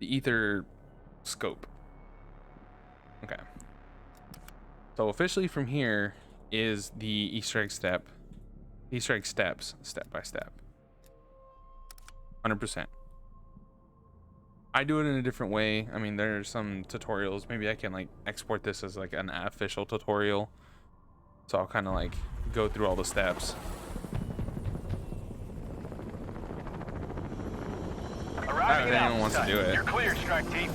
the ether scope. Okay. So officially from here is the Easter egg step. Easter egg steps, step by step. 100%. I do it in a different way. I mean, there's some tutorials. Maybe I can like export this as like an official tutorial. So I'll kind of like go through all the steps. Arriving if anyone wants to do it. You're clear, strike team.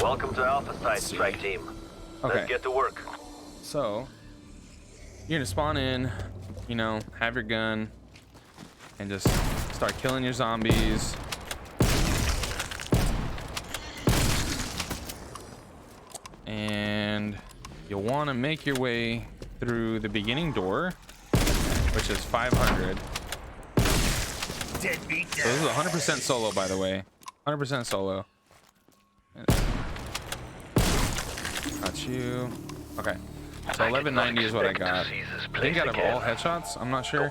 Welcome to Alpha Site, strike team. Okay. Let's get to work. So you're gonna spawn in, you know, have your gun, and just start killing your zombies. And you'll want to make your way through the beginning door, which is 500. So this is 100% solo, by the way. 100% solo. Got you. Okay. So 1190 is what I got. I think out of all headshots, I'm not sure.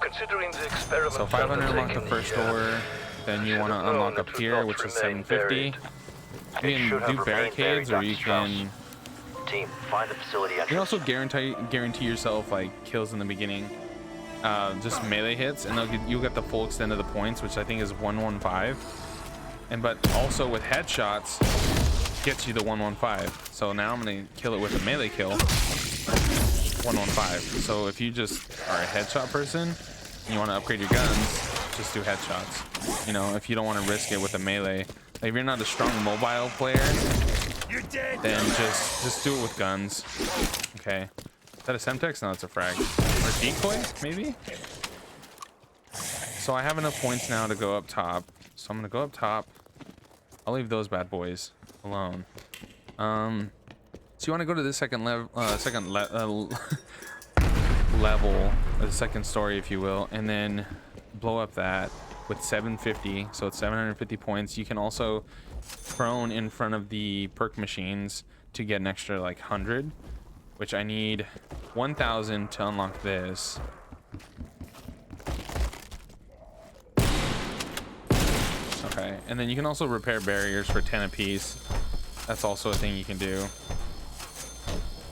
So 500 unlock the first door. Then you want to unlock up here, which is 750. You can do barricades, or you can. Team, find the facility entrance. You can also guarantee yourself like kills in the beginning. Just melee hits, and you'll get the full extent of the points, which I think is 115. And but also with headshots gets you the 115. So now I'm gonna kill it with a melee kill. 115. So if you just are a headshot person and you want to upgrade your guns, just do headshots. You know, if you don't want to risk it with a melee, like if you're not a strong mobile player, then just do it with guns. Okay. Is that a Semtex? No, it's a frag. Or decoy, maybe? So I have enough points now to go up top. So I'm gonna go up top. I'll leave those bad boys alone. So you want to go to the second level, level, or the second story, if you will, and then blow up that with 750. So it's 750 points. You can also prone in front of the perk machines to get an extra like 100, which I need 1000 to unlock this. Okay, and then you can also repair barriers for 10 apiece. That's also a thing you can do,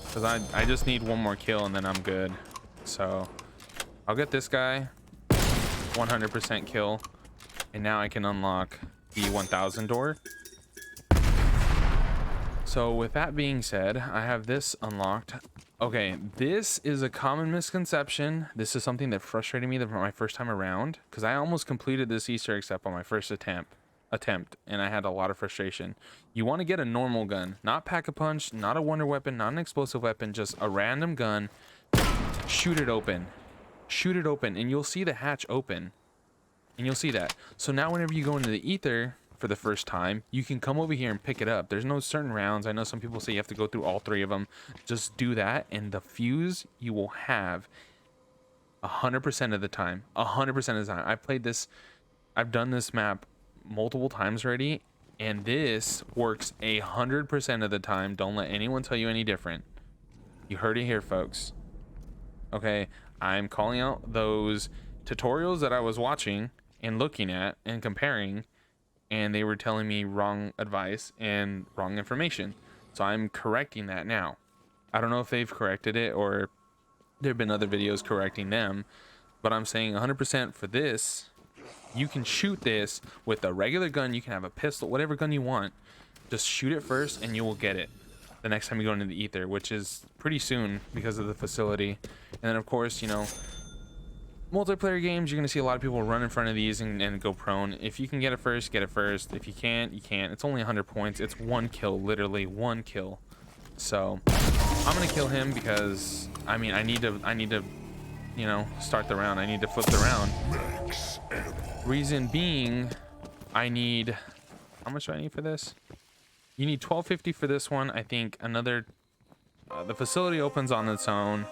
because I just need one more kill and then I'm good. So I'll get this guy 100% kill, and now I can unlock the 1000 door. So with that being said, I have this unlocked. Okay, this is a common misconception. This is something that frustrated me my first time around, because I almost completed this Easter egg step on my first attempt, and I had a lot of frustration. You want to get a normal gun, not pack-a-punch, not a wonder weapon, not an explosive weapon, just a random gun. Shoot it open, and you'll see the hatch open, and you'll see that. So now whenever you go into the ether for the first time, you can come over here and pick it up. There's no certain rounds. I know some people say you have to go through all 3 of them. Just do that, and the fuse you will have 100% of the time. 100% of the time. I've done this map multiple times already, and this works 100% of the time. Don't let anyone tell you any different. You heard it here, folks. Okay, I'm calling out those tutorials that I was watching and looking at and comparing, and they were telling me wrong advice and wrong information. So I'm correcting that now. I don't know if they've corrected it or there have been other videos correcting them, but I'm saying 100% for this. You can shoot this with a regular gun. You can have a pistol, whatever gun you want. Just shoot it first and you will get it the next time you go into the ether, which is pretty soon because of the facility. And then of course, you know, multiplayer games, you're gonna see a lot of people run in front of these and go prone. If you can get it first, get it first. If you can't, you can't. It's only 100 points. It's 1 kill, literally 1 kill. So I'm gonna kill him because I mean I need to you know, start the round. I need to flip the round. Reason being, I need, how much do I need for this? You need 1250 for this one. I think another the facility opens on its own,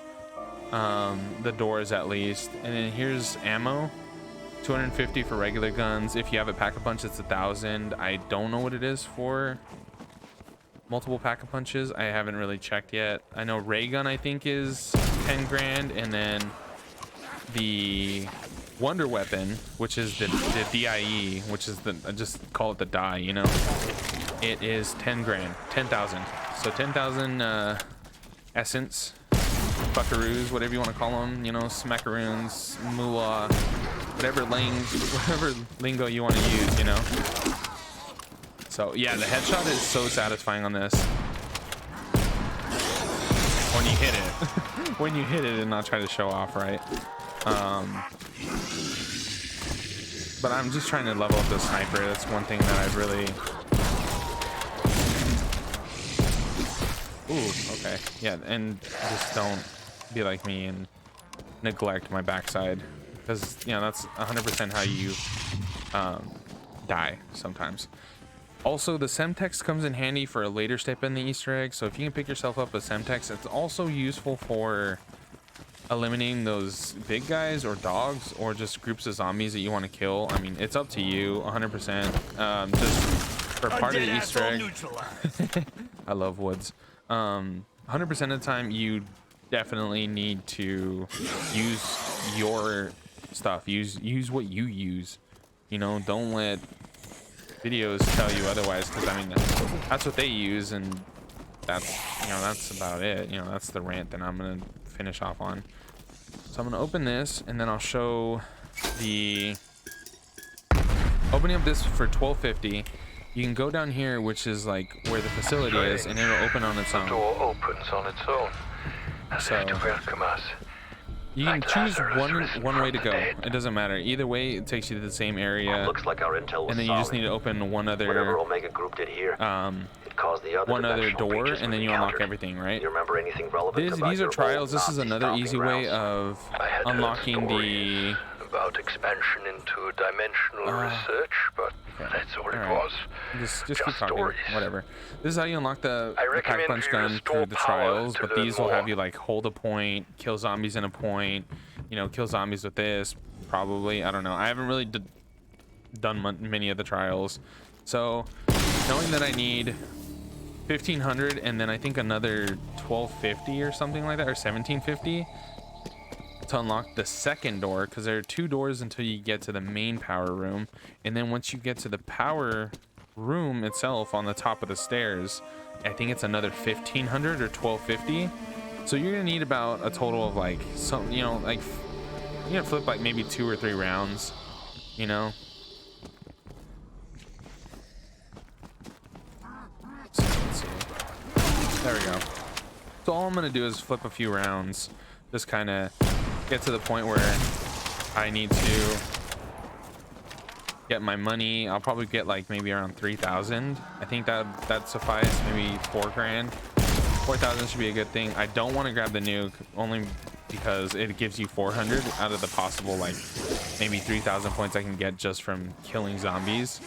the doors at least, and then here's ammo, 250 for regular guns. If you have a pack-a-punch, it's 1000. I don't know what it is for multiple pack-a-punches. I haven't really checked yet. I know ray gun I think is 10 grand, and then the wonder weapon, which is the DIE, which is the, I just call it the die, you know, it is 10 grand, 10,000. So 10,000 essence, buckaroos, whatever you want to call them, you know, smackaroons, moolah, whatever lingo you want to use, you know. So yeah, the headshot is so satisfying on this. When you hit it, when you hit it and not try to show off, right? But I'm just trying to level up the sniper. That's one thing that I've really. Ooh, okay, yeah, and just don't be like me and neglect my backside, because you know that's 100% how you die sometimes. Also, the Semtex comes in handy for a later step in the Easter egg. So if you can pick yourself up a Semtex, it's also useful for eliminating those big guys or dogs or just groups of zombies that you want to kill. I mean, it's up to you 100%. Just for part of the Easter egg. I love woods. 100% of the time, you definitely need to use your stuff. Use what you use. You know, don't let videos tell you otherwise, because I mean that's what they use, and that's, you know, that's about it. You know, that's the rant that I'm gonna finish off on. So I'm gonna open this, and then I'll show the opening up this for 1250. You can go down here, which is like where the facility is, and it'll open on its own. The door opens on its own, as if to welcome us. You can choose one way to go. It doesn't matter. Either way, it takes you to the same area. Looks like our intel was And then you just need to open one Whatever other Omega Group did here, it caused the other one other dimensional door, breaches and then we you unlock encountered. everything, right? You remember anything relevant about These are your trials. old This is Nazi another stomping easy way grounds? of I had heard unlocking stories about expansion into dimensional research, but that's all it was. Just keep Just talking. stories. Whatever. This is how you unlock the pack recommend punch you gun restore through the power trials, to but learn these will have more. you like hold a point, kill zombies in a point, you know, kill zombies with this, probably. I don't know. I haven't really done many of the trials. So knowing that I need 1500 and then I think another 1250 or something like that, or 1750 to unlock the second door, because there are 2 doors until you get to the main power room, and then once you get to the power room itself on the top of the stairs, I think it's another 1500 or 1250. So you're gonna need about a total of like some, you know, like you're gonna flip like maybe 2 or 3 rounds, you know. So let's see. There we go. So all I'm gonna do is flip a few rounds, just kind of get to the point where I need to get my money. I'll probably get like maybe around 3,000. I think that suffice. Maybe 4 grand. 4,000 should be a good thing. I don't want to grab the nuke only because it gives you 400 out of the possible like maybe 3,000 points I can get just from killing zombies.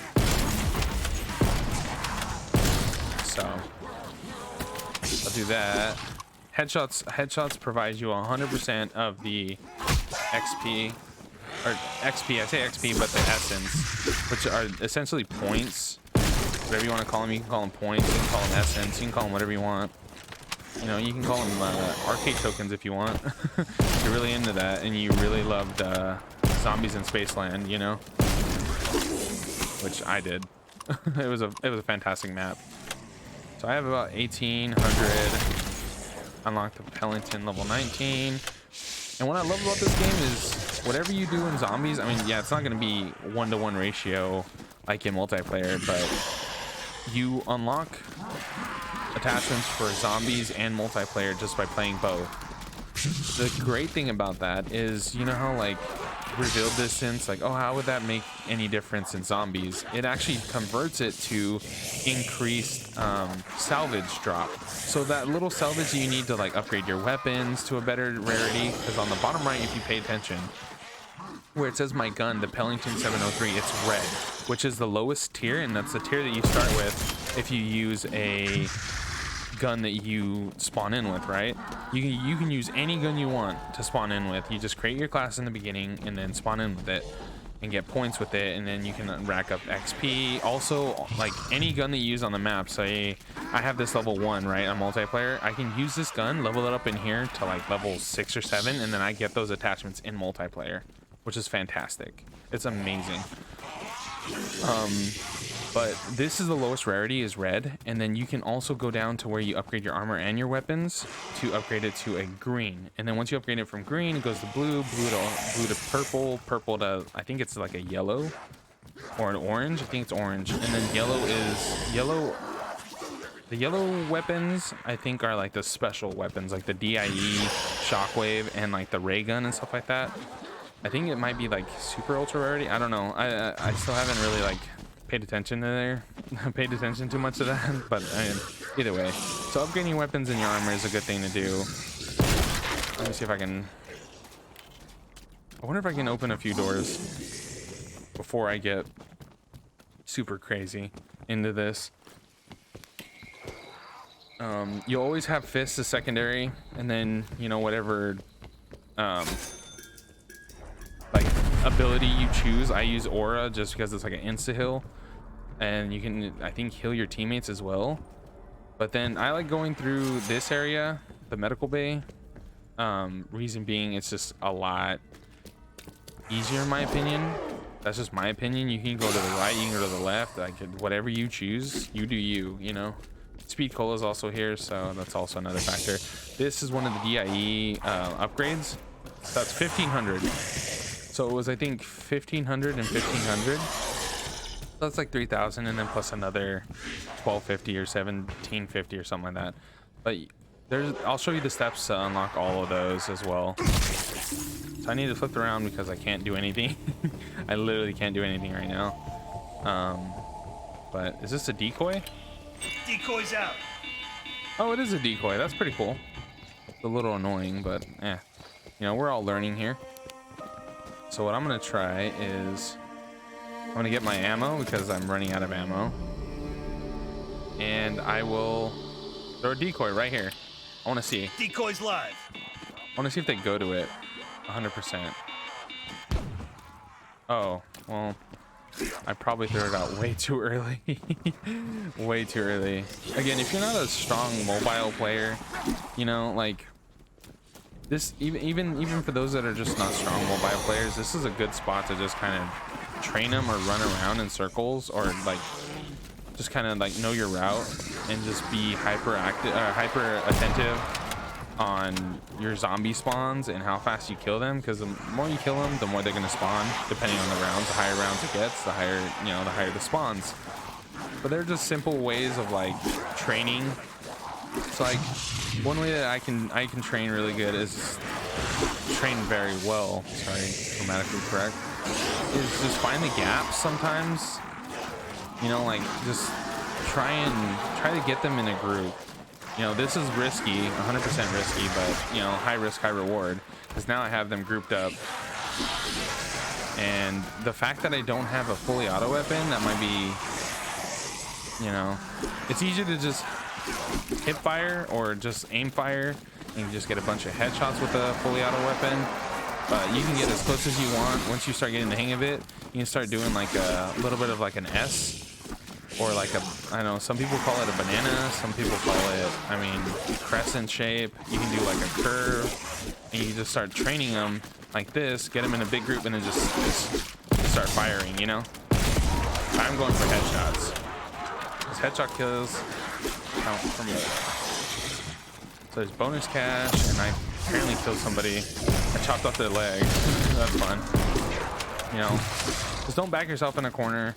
So I'll do that. Headshots provide you 100% of the XP, or XP, I say XP, but the essence, which are essentially points, whatever you want to call them. You can call them points, you can call them essence, you can call them whatever you want. You know, you can call them arcade tokens if you want. If you're really into that and you really loved Zombies in Spaceland, you know, which I did. It was a fantastic map. So I have about 1,800. Unlock the Pellington level 19. And what I love about this game is whatever you do in zombies, I mean, yeah, it's not going to be 1-to-1 ratio like in multiplayer, but you unlock attachments for zombies and multiplayer just by playing both. The great thing about that is, you know how like revealed distance, like, oh, how would that make any difference in zombies? It actually converts it to increased salvage drop. So that little salvage you need to like upgrade your weapons to a better rarity, because on the bottom right, if you pay attention, where it says my gun, the Pellington 703, it's red, which is the lowest tier, and that's the tier that you start with if you use a gun that you spawn in with, right? You can use any gun you want to spawn in with. You just create your class in the beginning and then spawn in with it and get points with it, and then you can rack up XP. Also, like any gun that you use on the map, say I have this level 1, right, on multiplayer, I can use this gun, level it up in here to like level 6 or 7, and then I get those attachments in multiplayer. which is fantastic. It's amazing. But this is the lowest rarity, is red, and then you can also go down to where you upgrade your armor and your weapons to upgrade it to a green. And then once you upgrade it from green, it goes to blue, blue to purple, purple to, I think it's like a yellow or an orange. I think it's orange. And then yellow is yellow. The yellow weapons, I think, are like the special weapons, like the DIE, shockwave, and like the ray gun and stuff like that. I think it might be like super ultra rarity. I don't know. I still haven't really like paid attention to paid attention too much to that. But I mean, either way, so upgrading weapons in your armor is a good thing to do. Let me see if I can. I wonder if I can open a few doors before I get super crazy into this. You always have fists as secondary, and then, you know, whatever like ability you choose. I use aura just because it's like an insta heal, and you can, I think, heal your teammates as well. But then I like going through this area, the medical bay. Reason being, it's just a lot easier in my opinion. That's just my opinion. You can go to the right, you can go to the left, like whatever you choose, you do you know. Speed cola is also here, so that's also another factor. This is one of the DIE upgrades. That's 1500. So it was, I think, 1500 and 1500. That's like 3000, and then plus another 1250 or 1750 or something like that. But I'll show you the steps to unlock all of those as well. So I need to flip around because I can't do anything. I literally can't do anything right now. But is this a decoy? Decoys out. Oh, it is a decoy. That's pretty cool. It's a little annoying, but you know, we're all learning here. So what I'm gonna try is I'm gonna get my ammo because I'm running out of ammo, and I will throw a decoy right here. I want to see. Decoys live. I want to see if they go to it 100%. Oh, well, I probably threw it out way too early. Way too early. Again, if you're not a strong mobile player, you know, like this, even for those that are just not strong mobile players, this is a good spot to just kind of train them or run around in circles, or like just kind of like know your route and just be hyper attentive on your zombie spawns and how fast you kill them, because the more you kill them, the more they're going to spawn. Depending on the rounds, the higher rounds it gets, the higher, you know, the higher the spawns. But they're just simple ways of like training. It's like one way that I can train really good is train very well. Sorry, grammatically correct. Is just find the gaps sometimes. You know, like just try to get them in a group. You know, this is risky, 100% risky, but, you know, high risk, high reward, because now I have them grouped up. And the fact that I don't have a fully auto weapon, that might be, you know, it's easier to just hip fire or just aim fire and you just get a bunch of headshots with a fully auto weapon. But you can get as close as you want. Once you start getting the hang of it, you can start doing like a little bit of like an S. Or like a, I don't know, some people call it a banana, some people call it, I mean, crescent shape. You can do like a curve, and you just start training them like this, get them in a big group, and then just start firing, you know? I'm going for headshots. Because headshot kills count for more. So there's bonus cash, and I apparently killed somebody. I chopped off their leg. That's fun. You know, just don't back yourself in a corner.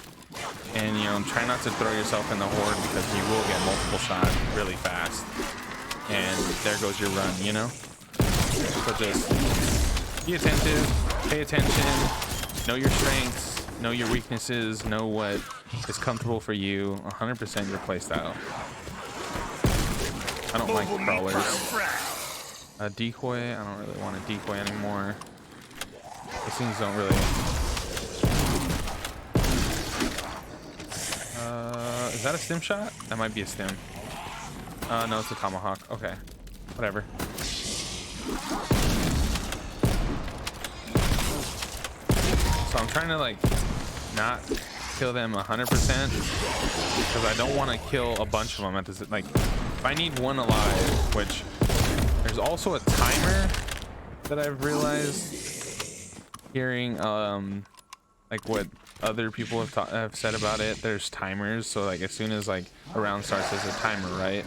And, you know, try not to throw yourself in the horde, because you will get multiple shots really fast. And there goes your run, you know? So just be attentive, pay attention, know your strengths, know your weaknesses, know what is comfortable for you, 100% your playstyle. I don't like crawlers. A decoy, I don't really want a decoy anymore. These things don't really... is that a stim shot? That might be a stim. No, it's a tomahawk. Okay, whatever. So I'm trying to like not kill them 100% because I don't want to kill a bunch of them at this. Like, if I need one alive, which there's also a timer that I've realized. hearing like what other people have said about it, there's timers. So like as soon as like a round starts, there's a timer, right?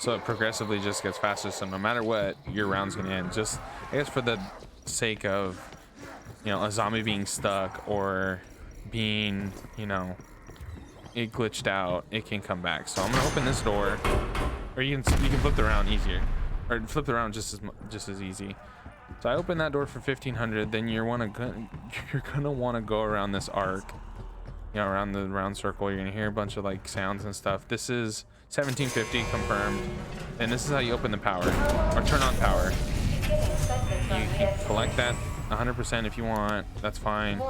So it progressively just gets faster. So no matter what, your round's gonna end. Just I guess for the sake of, you know, a zombie being stuck or being, you know, it glitched out, it can come back. So I'm gonna open this door, or you can flip it around easier, or flip it around just as easy. So I open that door for 1500. Then you're gonna want to go around this arc, you know, around the round circle. You're gonna hear a bunch of like sounds and stuff. This is 1750 confirmed, and this is how you open the power or turn on power. You can collect that 100% if you want. That's fine.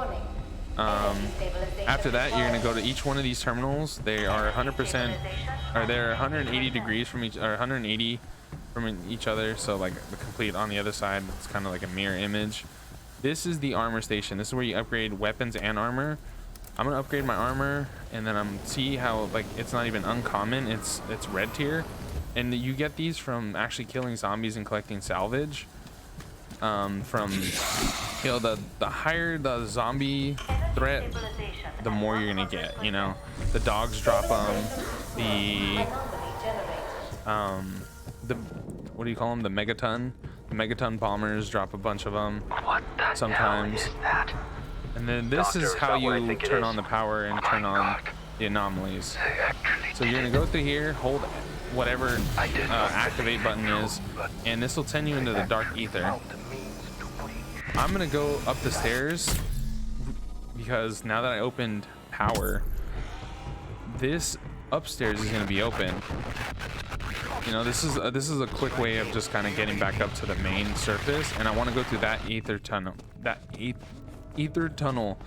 After that, you're gonna go to each one of these terminals. They are 100%, or they're 180 degrees from each, or 180 from each other. So like the complete on the other side, it's kind of like a mirror image. This is the armor station. This is where you upgrade weapons and armor. I'm gonna upgrade my armor, and then I'm see how like it's not even uncommon. It's red tier, and you get these from actually killing zombies and collecting salvage. From, you know, the higher the zombie threat, the more you're gonna get. You know, the dogs drop them. The what do you call them? The megaton bombers drop a bunch of them. What the sometimes. hell is that? And then this Doctor, is is how that what I you think it turn is? on the power and turn on the anomalies. So you're gonna go through here, hold whatever activate button is, and this will send you into the dark ether. I'm gonna go up the stairs because now that I opened power, this upstairs is gonna be open. You know, this is a quick way of just kind of getting back up to the main surface, and I want to go through that ether tunnel. Ether tunnel.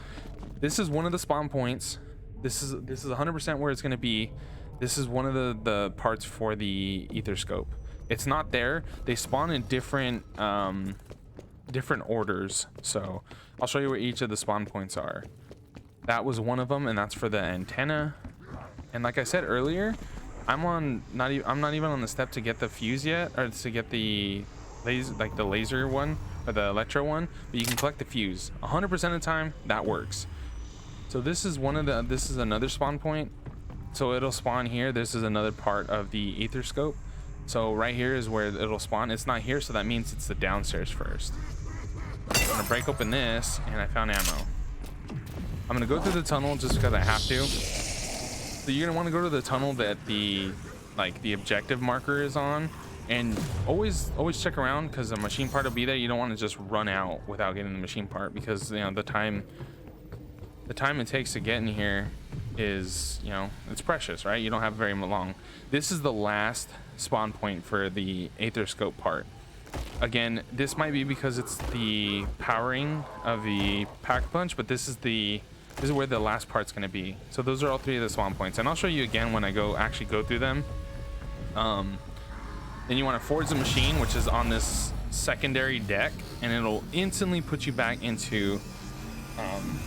This is one of the spawn points. This is 100% where it's gonna be. This is one of the parts for the ether scope. It's not there. They spawn in different orders. So I'll show you where each of the spawn points are. That was one of them, and that's for the antenna. And like I said earlier, I'm not even on the step to get the fuse yet, or to get the laser one or the electro one, but you can collect the fuse 100% of the time. That works. So this is another spawn point. So it'll spawn here. This is another part of the ether scope. So right here is where it'll spawn. It's not here, so that means it's the downstairs first. I'm gonna break open this, and I found ammo. I'm gonna go through the tunnel just because I have to. So you're gonna want to go to the tunnel that the objective marker is on, and always check around because the machine part will be there. You don't want to just run out without getting the machine part, because, you know, the time it takes to get in here is, you know, it's precious, right? You don't have very long. This is the last spawn point for the ether scope part. Again, this might be because it's the powering of the pack punch, but this is where the last part's going to be. So those are all three of the spawn points, and I'll show you again when I actually go through them. Then you want to forge the machine, which is on this secondary deck, and it'll instantly put you back into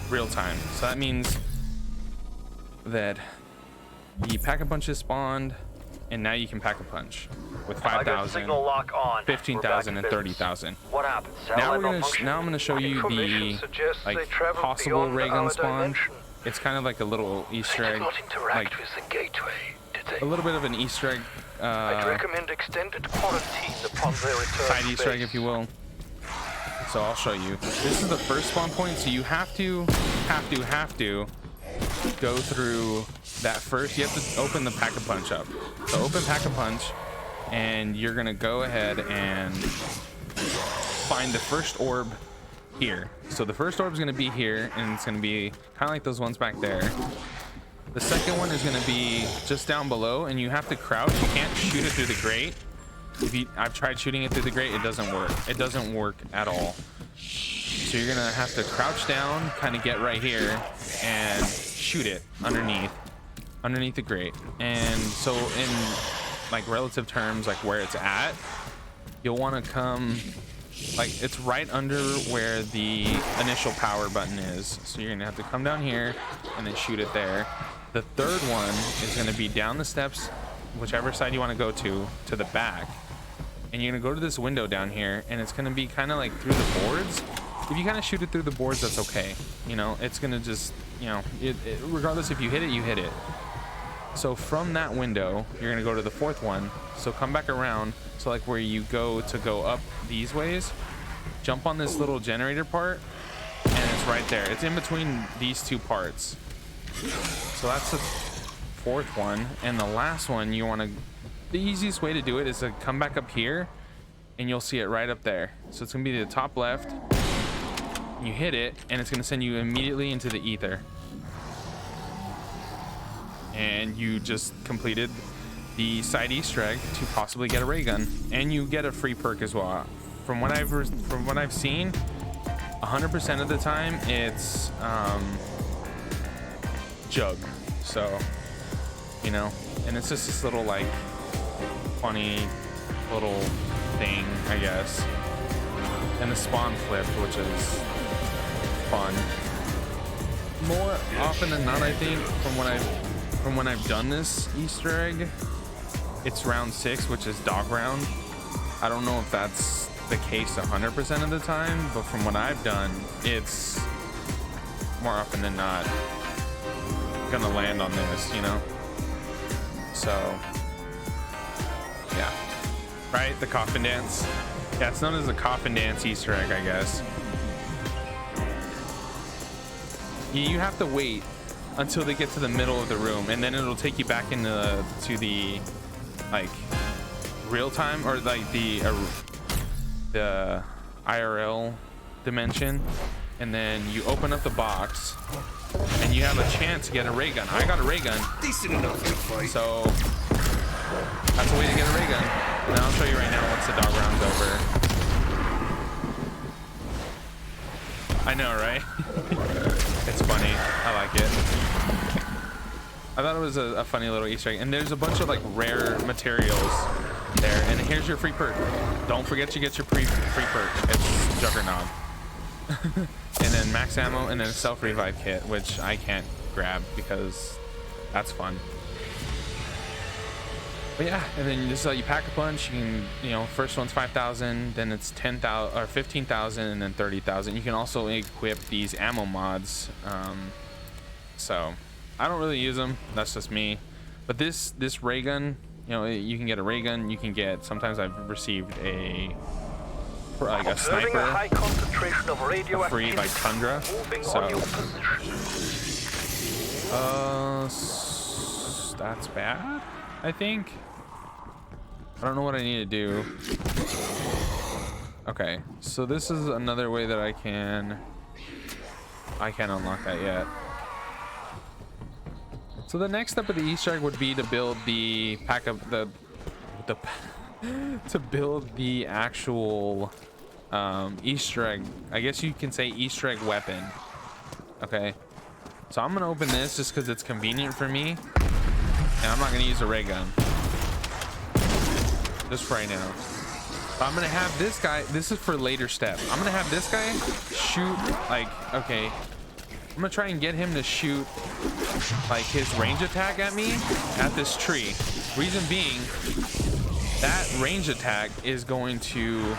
real time. So that means that the pack-a-punch is spawned, and now you can pack a punch with 5,000, 15,000, and 30,000. What happened? Now I'm gonna show you the possible ray gun spawn. It's kind of like a little Easter egg, like a little bit of an Easter egg, I'd recommend extended quarantine upon their return. side Easter egg, if you will. So I'll show you. This is the first spawn point, so you have to go through that first. You have to open the pack-a-punch up. So open pack-a-punch, and you're gonna go ahead and find the first orb here. So the first orb is gonna be here, and it's gonna be kind of like those ones back there. The second one is gonna be just down below, and you have to crouch. You can't shoot it through the grate. I've tried shooting it through the grate, it doesn't work. It doesn't work at all. So you're gonna have to crouch down, kind of get right here, and shoot it underneath the grate. And so in like relative terms, like where it's at, you'll want to come, like it's right under where the initial power button is. So you're gonna have to come down here and then shoot it there. The third one is gonna be down the steps, whichever side you want to go to the back, and you're gonna go to this window down here, and it's gonna be kind of like through the boards, if you kind of shoot it through the boards, that's okay. You know, it's gonna just, you know, regardless if you hit it, you hit it. So from that window, you're gonna go to the fourth one. So come back around. So like where you go up these ways, jump on this little generator part, and it's right there. It's in between these two parts. So that's the fourth one. And the last one, you wanna, the easiest way to do it is to come back up here, and you'll see it right up there. So it's gonna be the top left. You hit it, and it's gonna send you immediately into the ether. And you just completed the side Easter egg to possibly get a ray gun, and you get a free perk as well. From what I've seen, 100% of the time it's jug. So, you know, and it's just this little like funny little thing, I guess. And the spawn flipped, which is fun. More often than not, I think, from when I've done this Easter egg, it's round 6, which is dog round. I don't know if that's the case 100% of the time, but from what I've done, it's more often than not gonna land on this, you know? So, yeah. Right? The coffin dance. Yeah, it's known as the coffin dance Easter egg, I guess. You have to wait until they get to the middle of the room, and then it'll take you back into the like real time, or like the IRL dimension, and then you open up the box and you have a chance to get a ray gun. I got a ray gun. Decent enough to fight. So that's a way to get a ray gun. And I'll show you right now once the dog round's over. I know, right? It's funny. I like it. I thought it was a funny little Easter egg. And there's a bunch of like rare materials there. And here's your free perk. Don't forget to get your free perk. It's Juggernaut. And then max ammo, and then a self revive kit, which I can't grab because that's fun. But yeah, and then this is you pack a punch. You can, you know, first one's 5,000, then it's 10,000 or 15,000, and then 30,000. You can also equip these ammo mods. So I don't really use them. That's just me. But this ray gun, you know, you can get a ray gun. You can get, sometimes I've received a sniper, A high concentration of free by Tundra. So that's bad, I think. I don't know what I need to do. Okay, so this is another way that I can't unlock that yet. So the next step of the Easter egg would be to build the to build the actual Easter egg. I guess you can say Easter egg weapon. Okay, so I'm gonna open this just because it's convenient for me, and I'm not gonna use a ray gun just right now. But I'm gonna have this guy. This is for later step. I'm gonna have this guy shoot like, okay, I'm gonna try and get him to shoot like his range attack at me at this tree. Reason being, that range attack is going to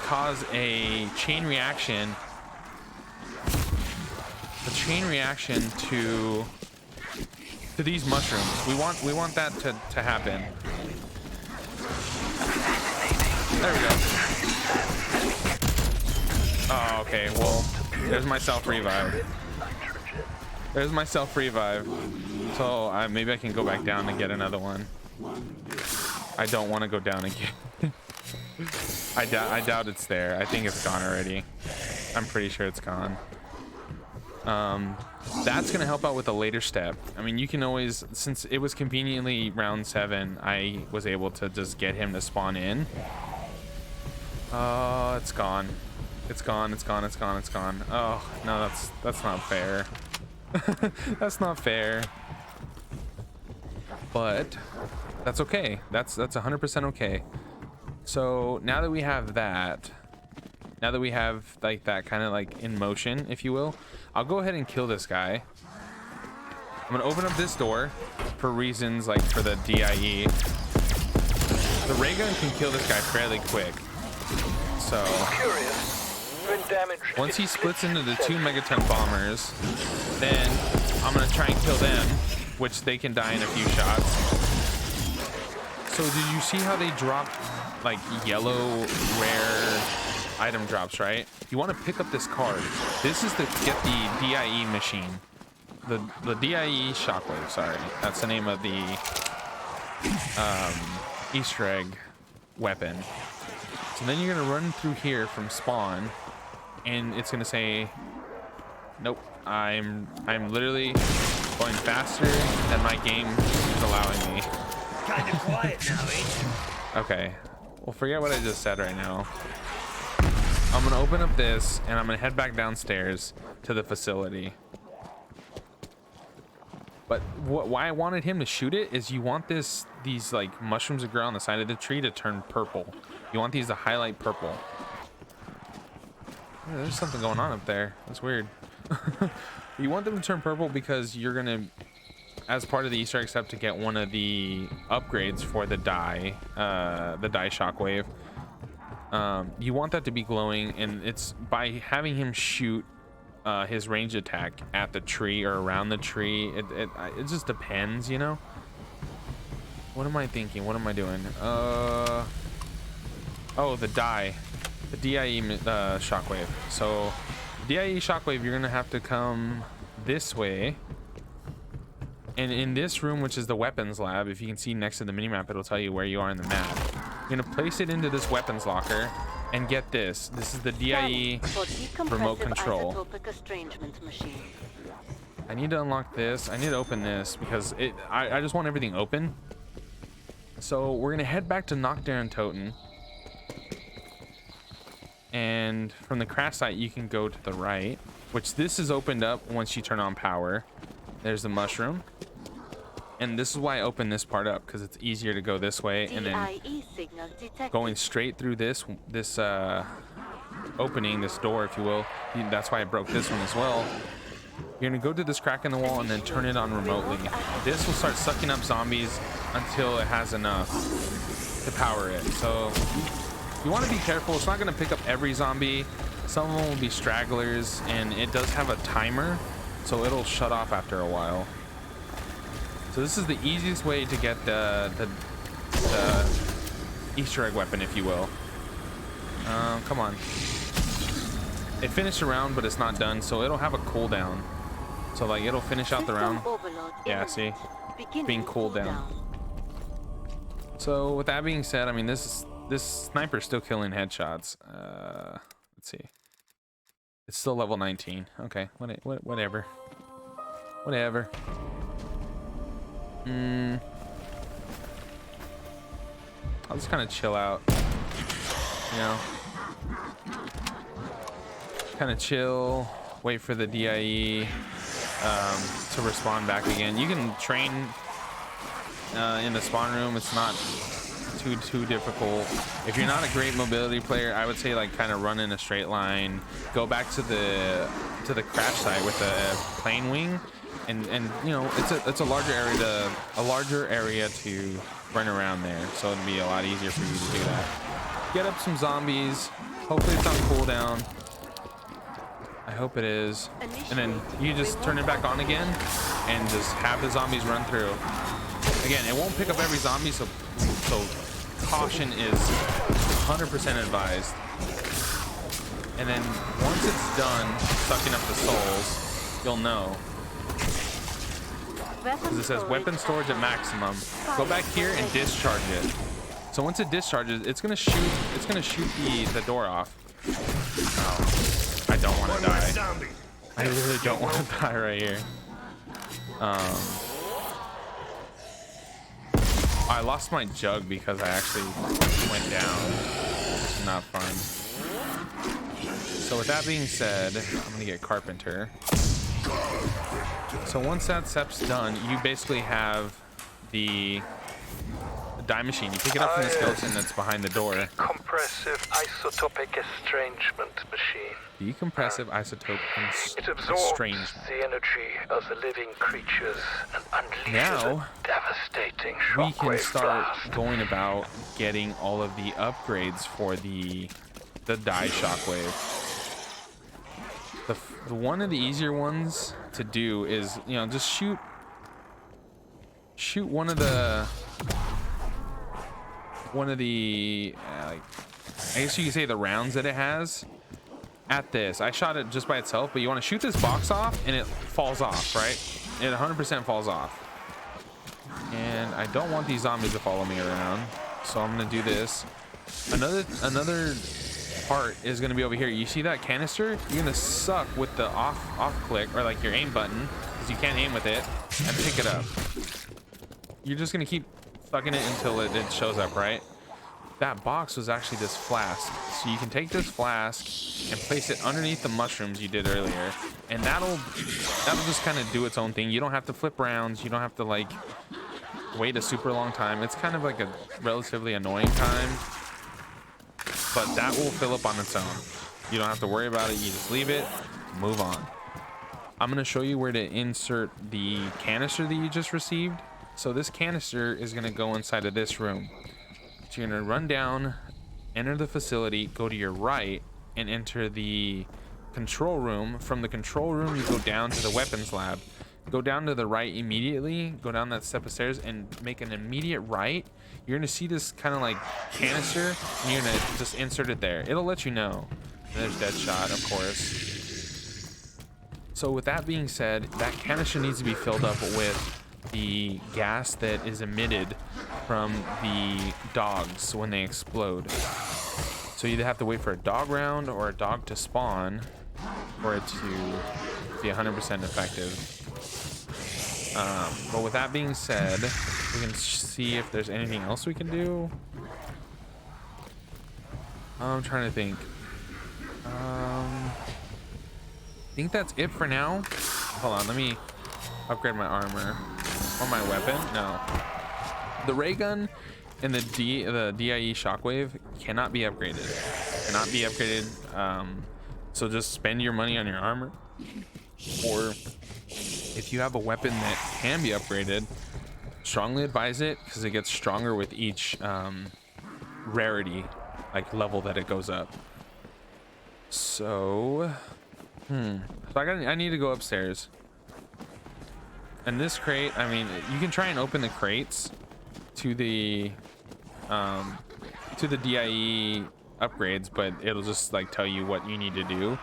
cause a chain reaction. A chain reaction to these mushrooms. We want that to happen. There we go. Oh, okay. Well, there's my self revive. There's my self revive. So maybe I can go back down and get another one. I don't want to go down again. I doubt it's there. I think it's gone already. I'm pretty sure it's gone. That's gonna help out with a later step. I mean, you can always, since it was conveniently round 7, I was able to just get him to spawn in. Oh, it's gone. It's gone. It's gone. It's gone. It's gone. Oh no, that's not fair. That's not fair. But that's okay. That's 100% okay. So now that we have that, now that we have like that kind of like in motion, if you will, I'll go ahead and kill this guy. I'm gonna open up this door for reasons like for the DIE. The ray gun can kill this guy fairly quick. So Curious. When damage. Once he splits into the 2 megaton bombers, then I'm gonna try and kill them, which they can die in a few shots. So did you see how they drop like yellow rare item drops, right? You want to pick up this card. This is to get the DIE machine. The DIE shockwave, sorry. That's the name of the Easter egg weapon. So then you're gonna run through here from spawn, and it's gonna say, nope, I'm literally going faster than my game is allowing me. Kind of quiet now, ain't you? Okay, well, forget what I just said right now. I'm gonna open up this, and I'm gonna head back downstairs to the facility. But why I wanted him to shoot it is you want these like mushrooms that grow on the side of the tree to turn purple. You want these to highlight purple. Yeah, there's something going on up there. That's weird. You want them to turn purple because you're gonna, as part of the Easter egg step, to get one of the upgrades for the die shockwave. You want that to be glowing, and it's by having him shoot his range attack at the tree or around the tree. It just depends, you know. What am I thinking? What am I doing? Oh, the DIE shockwave. So DIE shockwave, you're gonna have to come this way, and in this room, which is the weapons lab, if you can see next to the minimap, it'll tell you where you are in the map. You're gonna place it into this weapons locker. And get this. This is the DIE remote control. I need to unlock this. I need to open this because I just want everything open. So we're gonna head back to Nocturne Toten. And from the crash site, you can go to the right, which this is opened up once you turn on power. There's the mushroom. And this is why I opened this part up, because it's easier to go this way, and then going straight through this opening, this door, if you will. That's why I broke this one as well. You're gonna go to this crack in the wall and then turn it on remotely. This will start sucking up zombies until it has enough to power it. So you want to be careful. It's not gonna pick up every zombie. Some of them will be stragglers, and it does have a timer, so it'll shut off after a while. So this is the easiest way to get the Easter egg weapon, if you will. Come on. It finished a round, but it's not done, so it'll have a cooldown. So like it'll finish out the round. Yeah, see, being cooled down. So with that being said, I mean this sniper's still killing headshots. Let's see. It's still level 19. Okay, whatever. Whatever. I'll just kind of chill out, you know, kind of chill, wait for the DIE to respawn back again. You can train in the spawn room. It's not too difficult. If you're not a great mobility player, I would say like kind of run in a straight line, go back to the crash site with the plane wing. And you know, it's a larger area to run around there, so it'd be a lot easier for you to do that. Get up some zombies. Hopefully it's on cooldown. I hope it is. And then you just turn it back on again and just have the zombies run through. Again, it won't pick up every zombie, so caution is 100% advised. And then once it's done sucking up the souls, you'll know. Because it says weapon storage at maximum. Go back here and discharge it. So once it discharges, it's gonna shoot the door off. Oh, I don't want to die. I really don't want to die right here. I lost my jug because I actually went down. It's not fun. So with that being said, I'm gonna get Carpenter. So once that step's done, you basically have the die machine. You pick it up from the skeleton that's behind the door. Decompressive isotopic estrangement machine. Decompressive isotope It absorbs estrangement. the energy of the living creatures and unleashes Now, a devastating we can shockwave start blast. going about getting all of the upgrades for the die shockwave. one of the easier ones to do is, you know, just shoot one of the like, I guess you could say the rounds that it has at this. I shot it just by itself, but you want to shoot this box off and it falls off, right? It 100% falls off. And I don't want these zombies to follow me around, so I'm gonna do this. Another part is gonna be over here. You see that canister? You're gonna suck with the off click, or like your aim button, because you can't aim with it, and pick it up. You're just gonna keep sucking it until it shows up, right? That box was actually this flask, so you can take this flask and place it underneath the mushrooms you did earlier, and that'll just kind of do its own thing. You don't have to flip rounds, you don't have to like wait a super long time. It's kind of like a relatively annoying time, but that will fill up on its own. You don't have to worry about it. You just leave it, move on. I'm going to show you where to insert the canister that you just received. So this canister is going to go inside of this room. So you're going to run down, enter the facility, go to your right, and enter the control room. From the control room, you go down to the weapons lab. Go down to the right immediately, go down that step of stairs and make an immediate right. You're gonna see this kind of like canister, and you're gonna just insert it there. It'll let you know. There's Deadshot, of course. So with that being said, that canister needs to be filled up with the gas that is emitted from the dogs when they explode. So you either have to wait for a dog round or a dog to spawn for it to be 100% effective. But with that being said, we can see if there's anything else we can do. I'm trying to think. I think that's it for now. Hold on, let me upgrade my armor or my weapon. No, the ray gun and the DIE shockwave cannot be upgraded. So just spend your money on your armor, or if you have a weapon that can be upgraded, strongly advise it, because it gets stronger with each rarity, like level that it goes up. So I need to go upstairs. And this crate, I mean, you can try and open the crates to the DIE upgrades, but it'll just like tell you what you need to do.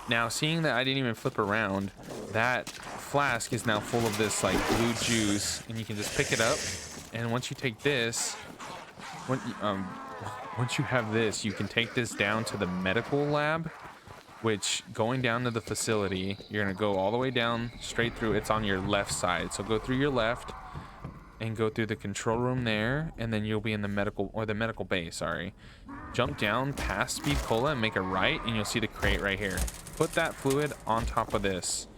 Now, seeing that I didn't even flip around, that flask is now full of this like blue juice, and you can just pick it up. And once you take this, once you have this, you can take this down to the medical lab, which going down to the facility, you're gonna go all the way down straight through. It's on your left side, so go through your left and go through the control room there, and then you'll be in the medical bay, sorry. Jump down past Speed Cola and make a right, and you'll see the crate right here. Put that fluid on top of this,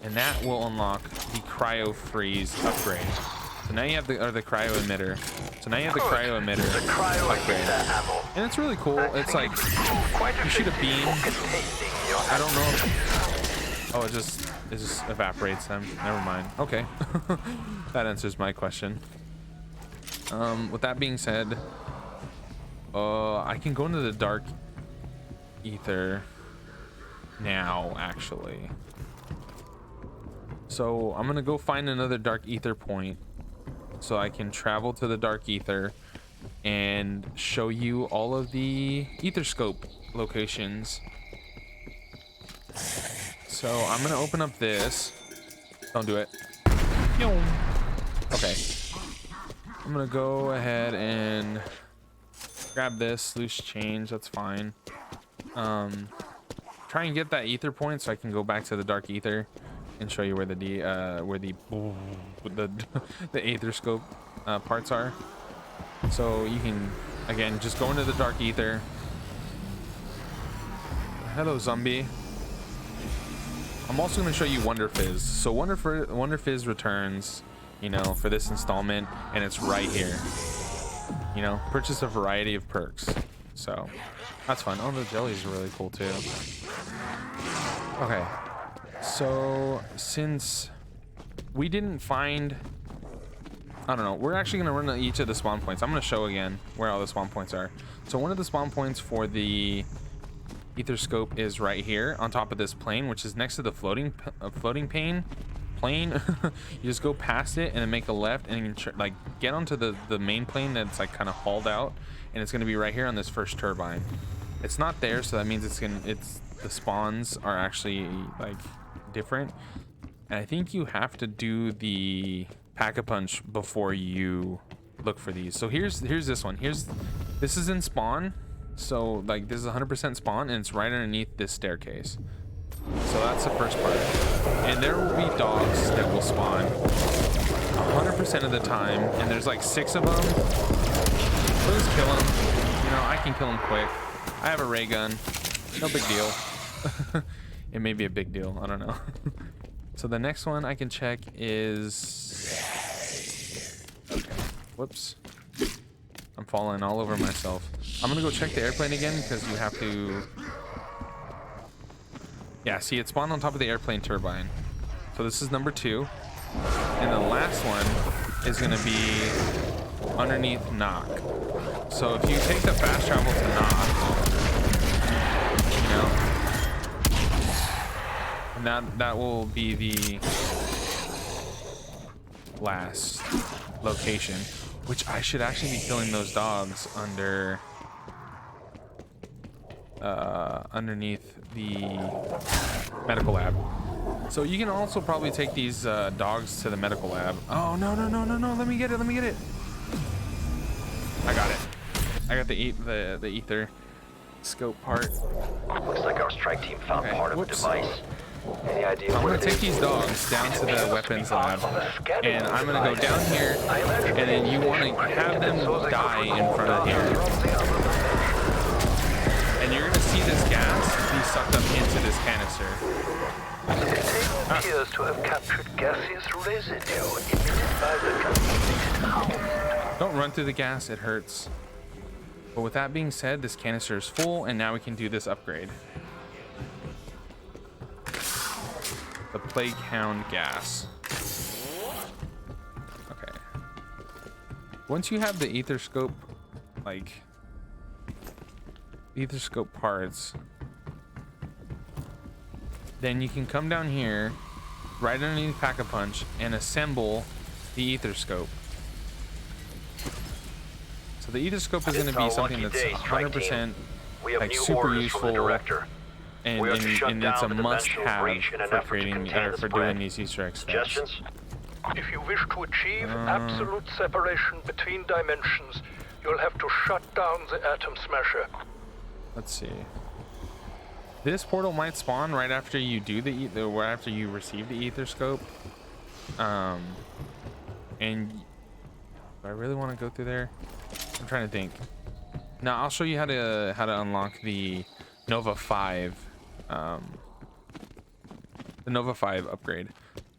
and that will unlock the cryo freeze upgrade. So now you have the cryo emitter. So now you have the cryo emitter upgrade, and it's really cool. It's like you shoot a beam. I don't know if, oh, it just evaporates them. Never mind. Okay. That answers my question. With that being said, I can go into the dark ether now, actually. So I'm gonna go find another dark ether point so I can travel to the dark ether and show you all of the ether scope locations. So I'm gonna open up this. Don't do it. Okay. I'm gonna go ahead and grab this loose change. That's fine. Try and get that ether point so I can go back to the dark ether and show you where the aether scope parts are. So you can again just go into the dark ether. Hello, zombie. I'm also going to show you Wonder Fizz. So Wonder Fizz returns, you know, for this installment, and it's right here. You know, purchase a variety of perks. So that's fun. Oh, the jellies are really cool too. Okay. So since we didn't find, I don't know, we're actually going to run to each of the spawn points. I'm going to show again where all the spawn points are. So one of the spawn points for the ether scope is right here on top of this plane, which is next to the floating plane. You just go past it and then make a left, and you can like get onto the main plane that's like kind of hauled out, and it's going to be right here on this first turbine. It's not there, so that means the spawns are actually like different, and I think you have to do the pack-a-punch before you look for these. So here's this one. This is in spawn, so like this is 100% spawn, and it's right underneath this staircase. So that's the first part, and there will be dogs that will spawn 100% of the time, and there's like 6 of them. Please kill them. You know, I can kill them quick. I have a ray gun, no big deal. It may be a big deal, I don't know. So the next one I can check is, okay, whoops, I'm falling all over myself. I'm gonna go check the airplane again, because you have to, yeah, see, it spawned on top of the airplane turbine. So this is number 2, and the last one is gonna be underneath knock. So if you take the fast travel to knock, you know, and that will be the last location, which I should actually be killing those dogs underneath the medical lab. So you can also probably take these dogs to the medical lab. Oh, no, let me get it. I got it. I got the ether scope part. Looks like our strike team found part of the device. Any idea I'm what gonna it take is? these dogs down to the weapons lab, and I'm gonna go down here, and then you want to have them die in front of here, and you're gonna see this gas be sucked up into this canister. The container appears to have captured gaseous residue emitted by the contaminated hound. Don't run through the gas, it hurts. But with that being said, this canister is full, and now we can do this upgrade. The Plague Hound gas. Okay. Once you have the ether scope, like ether scope parts, then you can come down here, right underneath Pack-a-Punch, and assemble the ether scope. So the ether scope is going to be something that's 100% like super useful, and it's a must-have for creating or for doing these Easter egg steps. If you wish to achieve absolute separation between dimensions, you'll have to shut down the Atom Smasher. Let's see. This portal might spawn right after you do right after you receive the ether scope. And do I really want to go through there? I'm trying to think. Now I'll show you how to unlock the Nova 5, the Nova 5 upgrade.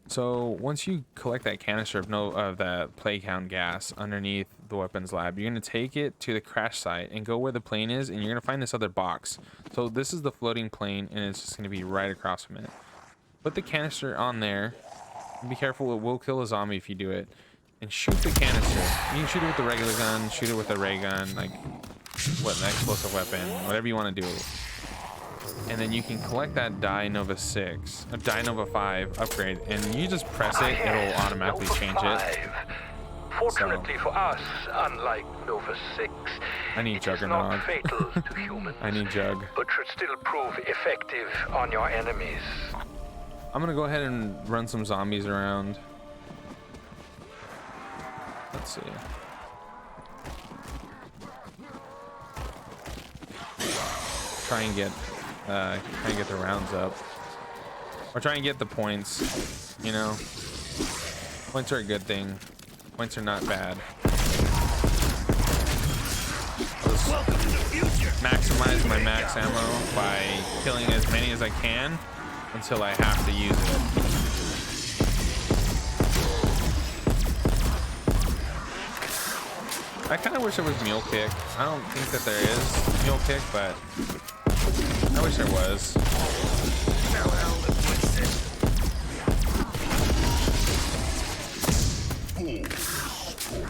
So once you collect that canister of that Plague Hound gas underneath the weapons lab, you're gonna take it to the crash site and go where the plane is, and you're gonna find this other box. So this is the floating plane, and it's just gonna be right across from it. Put the canister on there. Be careful, it will kill a zombie if you do it. And shoot the canister. You can shoot it with the regular gun, shoot it with a ray gun, like what, an explosive weapon, whatever you want to do. And then you can collect that Nova 5 upgrade, and you just press it, it'll automatically change it. Fortunately for us, unlike Nova 6, I need it is not Juggernaut. fatal to humans. I need Jug. But should still prove effective on your enemies. I'm gonna go ahead and run some zombies around. Let's see. Try and get the rounds up, or try and get the points. You know, points are a good thing. Points are not bad. Welcome to the future. Maximize my max ammo by killing as many as I can until I have to use it. I kind of wish there was Mule Kick. I don't think that there is Mule Kick, but I wish there was.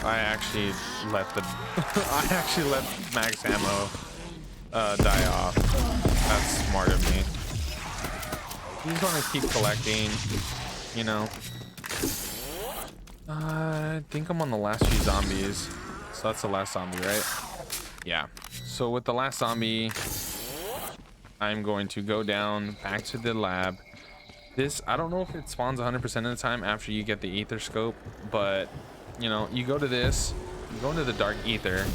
I actually left max ammo die off. That's smart of me. You just want to keep collecting, you know. I think I'm on the last few zombies. So that's the last zombie, right? Yeah. So with the last zombie, I'm going to go down back to the lab. This, I don't know if it spawns 100% of the time after you get the ether scope, but you know, you go to this, you go into the dark ether,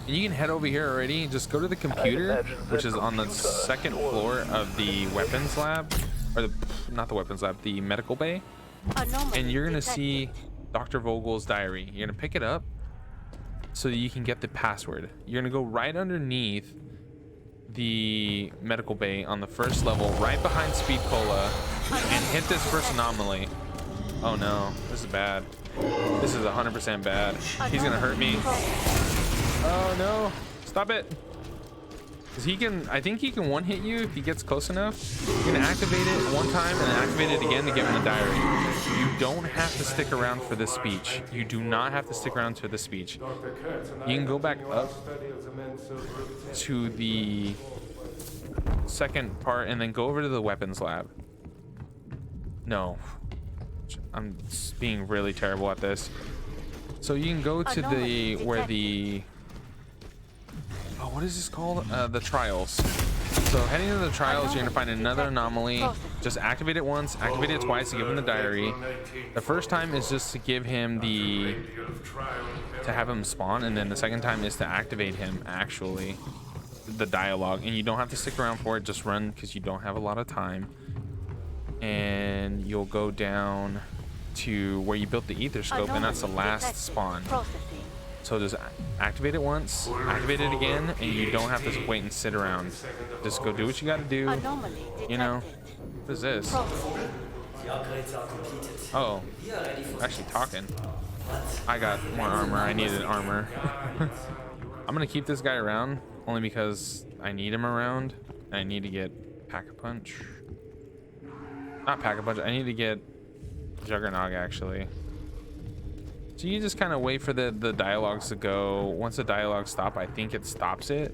and you can head over here already. Just go to the computer, which is on the second floor of the weapons lab, or the, not the weapons lab, the medical bay. And you're gonna see Dr. Vogel's diary. You're gonna pick it up so that you can get the password. You're gonna go right underneath the medical bay on the first level, right behind Speed Cola, and hit this first anomaly. Oh no, this is bad. This is 100% bad. He's gonna hurt me. Oh no, stop it. Cause he can, I think he can one hit you if he gets close enough. You can activate it one time and then activate it again to give him a diary. You don't have to stick around for this speech. You do not have to stick around for the speech. You can go back up to the second part and then go over to the weapons lab. No, I'm being really terrible at this. So you can go to the, where the, oh, what is this called? The trials. So heading to the trials, you're gonna find another anomaly. Just activate it once, activate it twice to give him the diary. The first time is just to give him the, to have him spawn, and then the second time is to activate him, actually, the dialogue. And you don't have to stick around for it, just run because you don't have a lot of time. And you'll go down to where you built the ether scope, and that's the last spawn. So just activate it once, activate it again, and you don't have to wait and sit around. Just go do what you gotta do. You know, what is this? Oh, actually talking. I got more armor. I needed armor. I'm gonna keep this guy around only because I need him around. I need to get Pack-a-Punch. Not Pack-a-Punch. I need to get Juggernog, actually. So you just kind of wait for the dialogues to go. Once the dialogues stop, I think it stops it.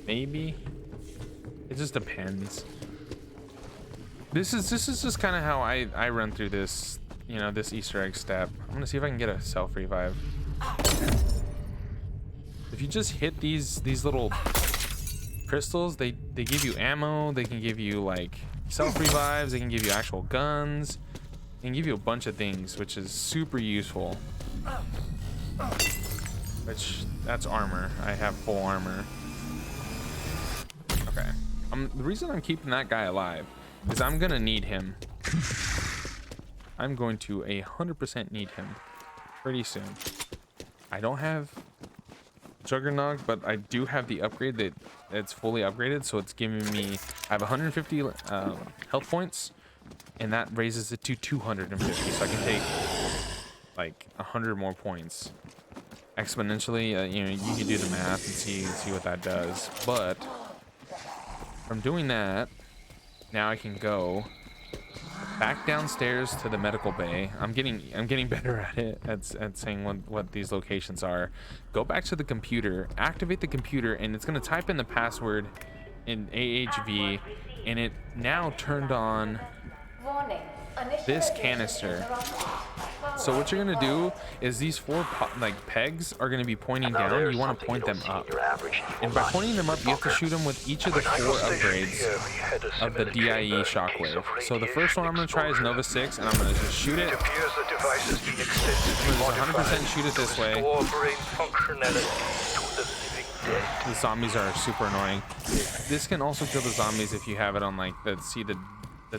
Maybe. It just depends. This is just kind of how I run through this, you know, this Easter egg step. I'm gonna see if I can get a self revive. If you just hit these little crystals, they give you ammo. They can give you like self revives. They can give you actual guns. They can give you a bunch of things, which is super useful. Which, that's armor. I have full armor. Okay. The reason I'm keeping that guy alive is I'm gonna need him. I'm going to 100% need him pretty soon. I don't have Juggernog, but I do have the upgrade that's fully upgraded, so it's giving me, I have 150 health points, and that raises it to 250, so I can take like 100 more points exponentially. You know, you can do the math and see what that does. But from doing that, now I can go back downstairs to the medical bay. I'm getting better at it, at saying what these locations are. Go back to the computer, activate the computer, and it's gonna type in the password in AHV, and it now turned on this canister. So what you're gonna do is these four pegs are gonna be pointing down. You want to point them up, and by pointing them up, you have to shoot them with each of the 4 upgrades of the DIE shockwave. So the first one I'm gonna try is Nova 6, and I'm gonna just shoot it. I'm gonna just 100% shoot it this way. The zombies are super annoying. This can also kill the zombies if you have it on like the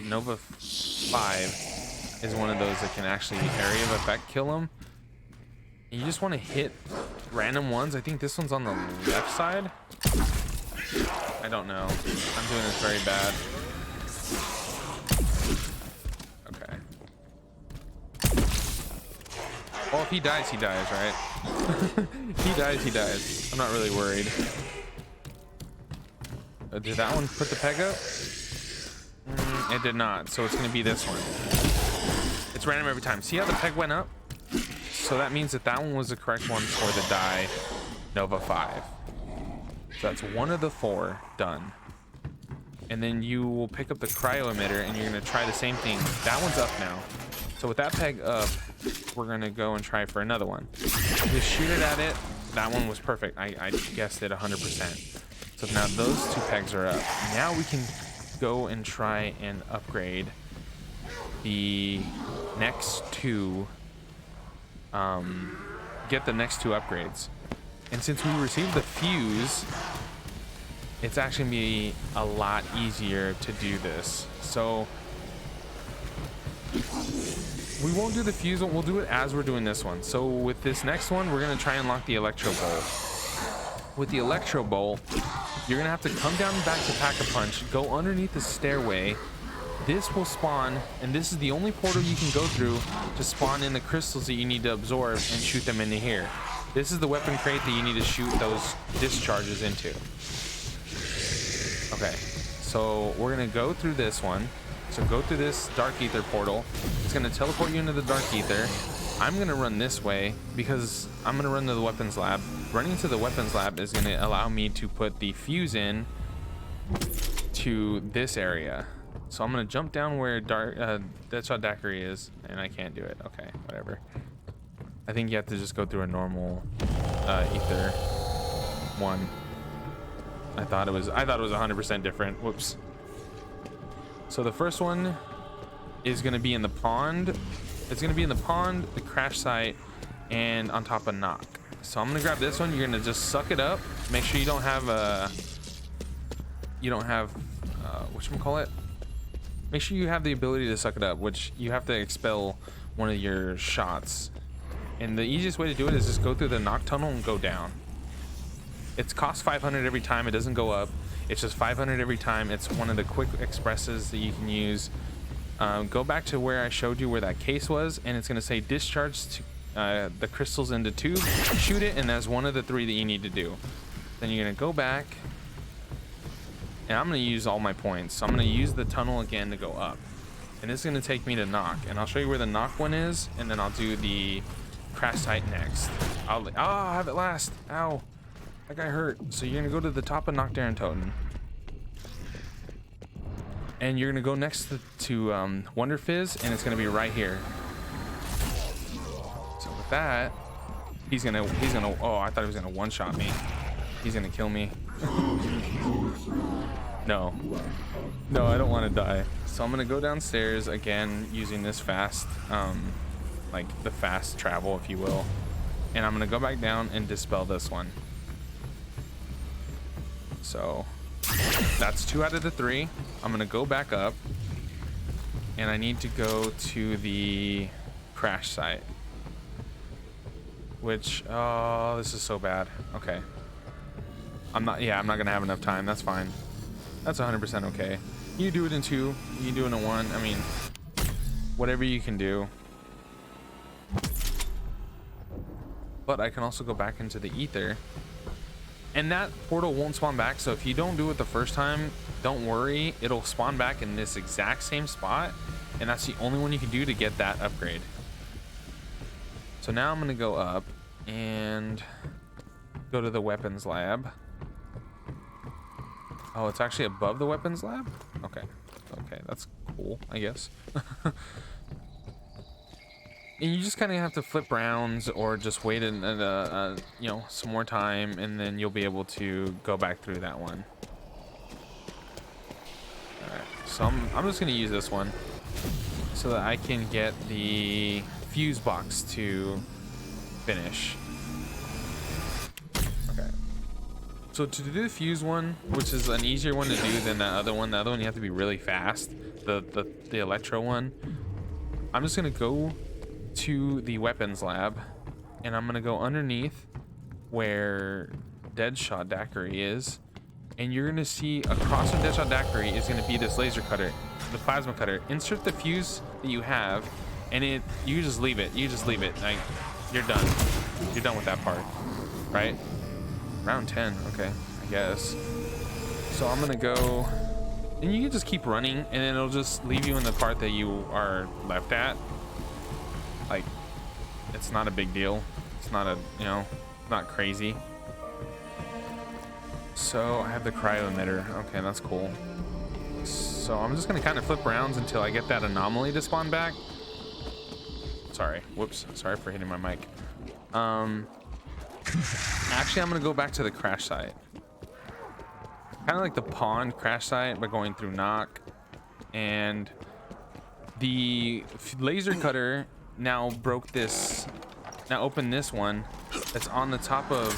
Nova 5 is one of those that can actually area of effect kill them. And you just want to hit random ones. I think this one's on the left side. I don't know. I'm doing this very bad. Okay. Well, if he dies, right? He dies. I'm not really worried. Did that one put the peg up? It did not, so it's gonna be this one. It's random every time. See how the peg went up? So that means that one was the correct one for the die Nova 5. So that's one of the 4 done. And then you will pick up the cryo emitter and you're gonna try the same thing. That one's up now. So with that peg up, we're gonna go and try for another one. Just shoot it at it. That one was perfect. I guessed it 100%. So now those 2 pegs are up. Now we can go and try and upgrade the next 2. Get the next 2 upgrades. And since we received the fuse, it's actually gonna be a lot easier to do this. So we won't do the fuse one, we'll do it as we're doing this one. So with this next one, we're gonna try and lock the electro bolt. With the electro bolt, you're gonna have to come down back to Pack-a-Punch, go underneath the stairway. This will spawn, and this is the only portal you can go through to spawn in the crystals that you need to absorb and shoot them into here. This is the weapon crate that you need to shoot those discharges into. Okay, so we're gonna go through this one. So go through this dark ether portal. It's gonna teleport you into the dark ether. I'm gonna run this way because I'm gonna run to the weapons lab. Running to the weapons lab is gonna allow me to put the fuse in to this area. So I'm gonna jump down where Deadshot Daiquiri is, and I can't do it. Okay, whatever. I think you have to just go through a normal ether one. I thought it was 100% different. Whoops. So the first one is gonna be in the pond. It's gonna be in the pond, the crash site, and on top of knock. So I'm gonna grab this one. You're gonna just suck it up. Make sure you don't have whatchamacallit? Make sure you have the ability to suck it up, which you have to expel one of your shots. And the easiest way to do it is just go through the knock tunnel and go down. It's cost 500 every time. It doesn't go up. It's just 500 every time. It's one of the quick expresses that you can use. Go back to where I showed you where that case was, and it's going to say discharge to, the crystals into tube. Shoot it, and that's one of the 3 that you need to do. Then you're going to go back, and I'm going to use all my points. So I'm going to use the tunnel again to go up. And this is going to take me to knock, and I'll show you where the knock one is, and then I'll do the crash site next. I'll have it last. Ow. That guy hurt. So you're gonna go to the top of Knockdown Totem, and you're gonna go next to Wonder Fizz, and it's gonna be right here. So with that, he's gonna. Oh, I thought he was gonna one-shot me. He's gonna kill me. No, I don't want to die. So I'm gonna go downstairs again using this fast, like the fast travel, if you will, and I'm gonna go back down and dispel this one. So that's 2 out of the 3. I'm gonna go back up, and I need to go to the crash site, which, oh, this is so bad. Okay, I'm not gonna have enough time. That's fine. That's 100% okay. You do it in 2, you do it in 1. I mean, whatever you can do. But I can also go back into the ether, and that portal won't spawn back. So if you don't do it the first time, don't worry, it'll spawn back in this exact same spot, and that's the only one you can do to get that upgrade. So now I'm gonna go up and go to the weapons lab. Oh, it's actually above the weapons lab? Okay, that's cool, I guess. And you just kind of have to flip rounds or just wait you know, some more time, and then you'll be able to go back through that one. All right, so I'm just gonna use this one so that I can get the fuse box to finish. Okay. So to do the fuse one, which is an easier one to do than that other one, you have to be really fast. The electro one. I'm just gonna go to the weapons lab, and I'm gonna go underneath where Deadshot Daiquiri is, and you're gonna see across from Deadshot Daiquiri is gonna be this laser cutter, the plasma cutter. Insert the fuse that you have, and you just leave it. Like, you're done with that part, right? Round 10. Okay, I guess. So I'm gonna go, and you can just keep running, and then it'll just leave you in the part that you are left at. Like, it's not a big deal. It's not not crazy. So I have the cryo emitter. Okay, that's cool. So I'm just gonna kind of flip rounds until I get that anomaly to spawn back. Sorry, whoops, sorry for hitting my mic. Actually, I'm gonna go back to the crash site. Kind of like the pond crash site, but going through knock. And the laser cutter now broke this, now opened this one that's on the top of,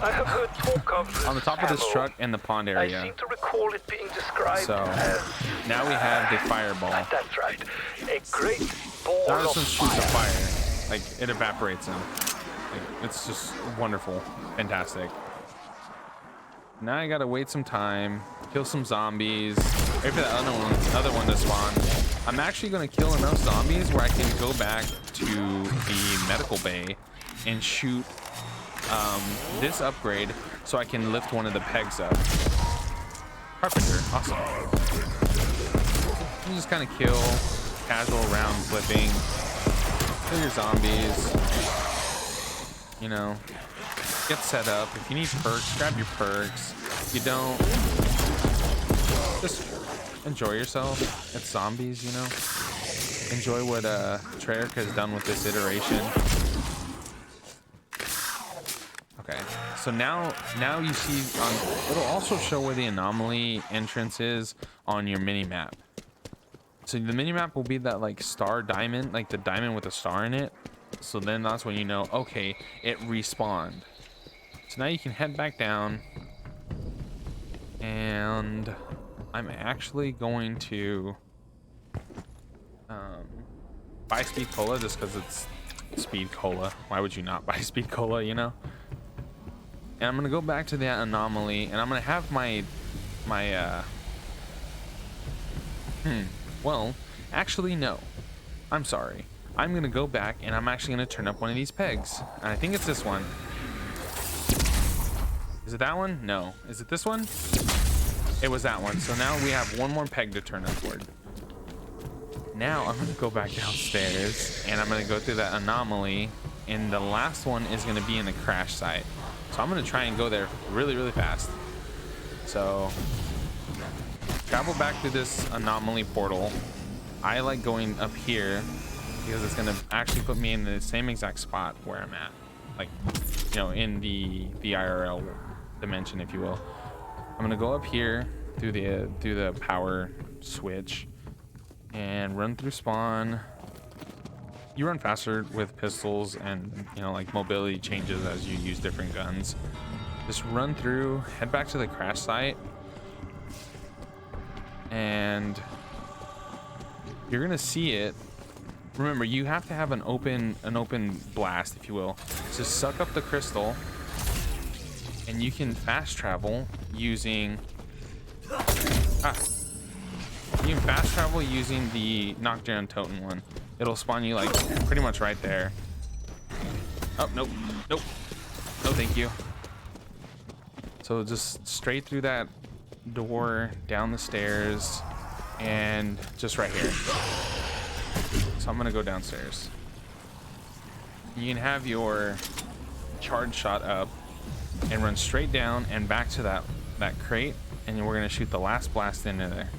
I have heard talk of this on the top of this ammo. truck in the pond I area. seem to recall it being described So as... now we have the fireball. That's right. A great ball Now of this one shoots a fire. fire. Like, it evaporates them. Like, it's just wonderful. Fantastic. Now I gotta wait some time, kill some zombies, wait for the other one to spawn. I'm actually gonna kill enough zombies where I can go back to the medical bay and shoot this upgrade so I can lift one of the pegs up. Carpenter, awesome. You just kind of kill, casual round flipping, kill your zombies, you know, get set up. If you need perks, grab your perks. If you don't, just enjoy yourself. It's zombies, you know. Enjoy what Treyarch has done with this iteration. Okay, so now you see it'll also show where the anomaly entrance is on your mini map. So the mini map will be that like star diamond, like the diamond with a star in it. So then that's when you know, okay, it respawned. So now you can head back down, and I'm actually going to buy speed cola just because it's speed cola. Why would you not buy speed cola, you know? And I'm gonna go back to that anomaly, and I'm gonna have well, actually no, I'm sorry. I'm gonna go back and I'm actually gonna turn up one of these pegs, and I think it's this one. Is it that one? No. Is it this one? It was that one. So now we have one more peg to turn upward. Now I'm gonna go back downstairs and I'm gonna go through that anomaly, and the last one is gonna be in the crash site. So I'm gonna try and go there really, really fast. So travel back through this anomaly portal. I like going up here because it's gonna actually put me in the same exact spot where I'm at, like, you know, in the IRL dimension, if you will. I'm gonna go up here through the power switch and run through spawn. You run faster with pistols, and you know, like, mobility changes as you use different guns. Just run through, head back to the crash site, and you're gonna see it. Remember, you have to have an open blast, if you will, to suck up the crystal, and you can fast travel using you can fast travel using the knockdown totem one. It'll spawn you like pretty much right there. Oh, nope, no thank you. So just straight through that door, down the stairs, and just right here. So I'm gonna go downstairs. You can have your charge shot up and run straight down and back to that crate, and we're gonna shoot the last blast into there.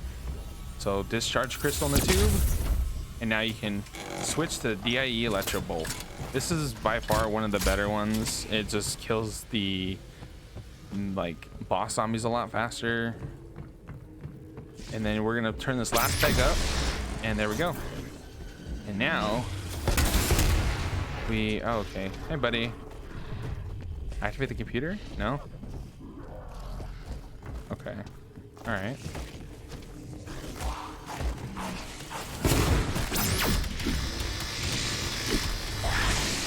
So discharge crystal in the tube, and now you can switch to the DIE Electro Bolt. This is by far one of the better ones. It just kills the like boss zombies a lot faster. And then we're gonna turn this last peg up, and there we go. And now we, oh, okay. Hey, buddy. Activate the computer? No? Okay. All right.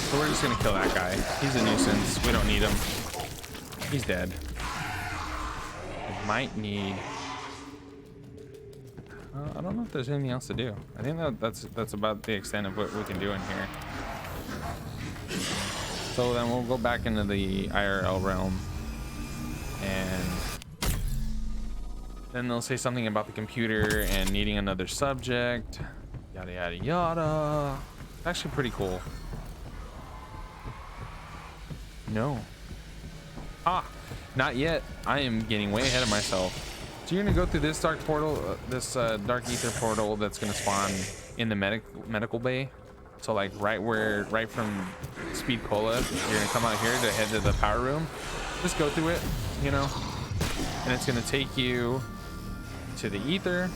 So we're just gonna kill that guy. He's a nuisance. We don't need him. He's dead. I might need... I don't know if there's anything else to do. I think that's about the extent of what we can do in here. So then we'll go back into the IRL realm, and then they'll say something about the computer and needing another subject, yada yada yada. It's actually pretty cool. No. Ah, Not yet. I am getting way ahead of myself. So you're gonna go through this dark portal, this dark ether portal that's gonna spawn in the medical bay. So like right from Speed Cola, you're gonna come out here to head to the power room. Just go through it, you know, and it's gonna take you to the ether.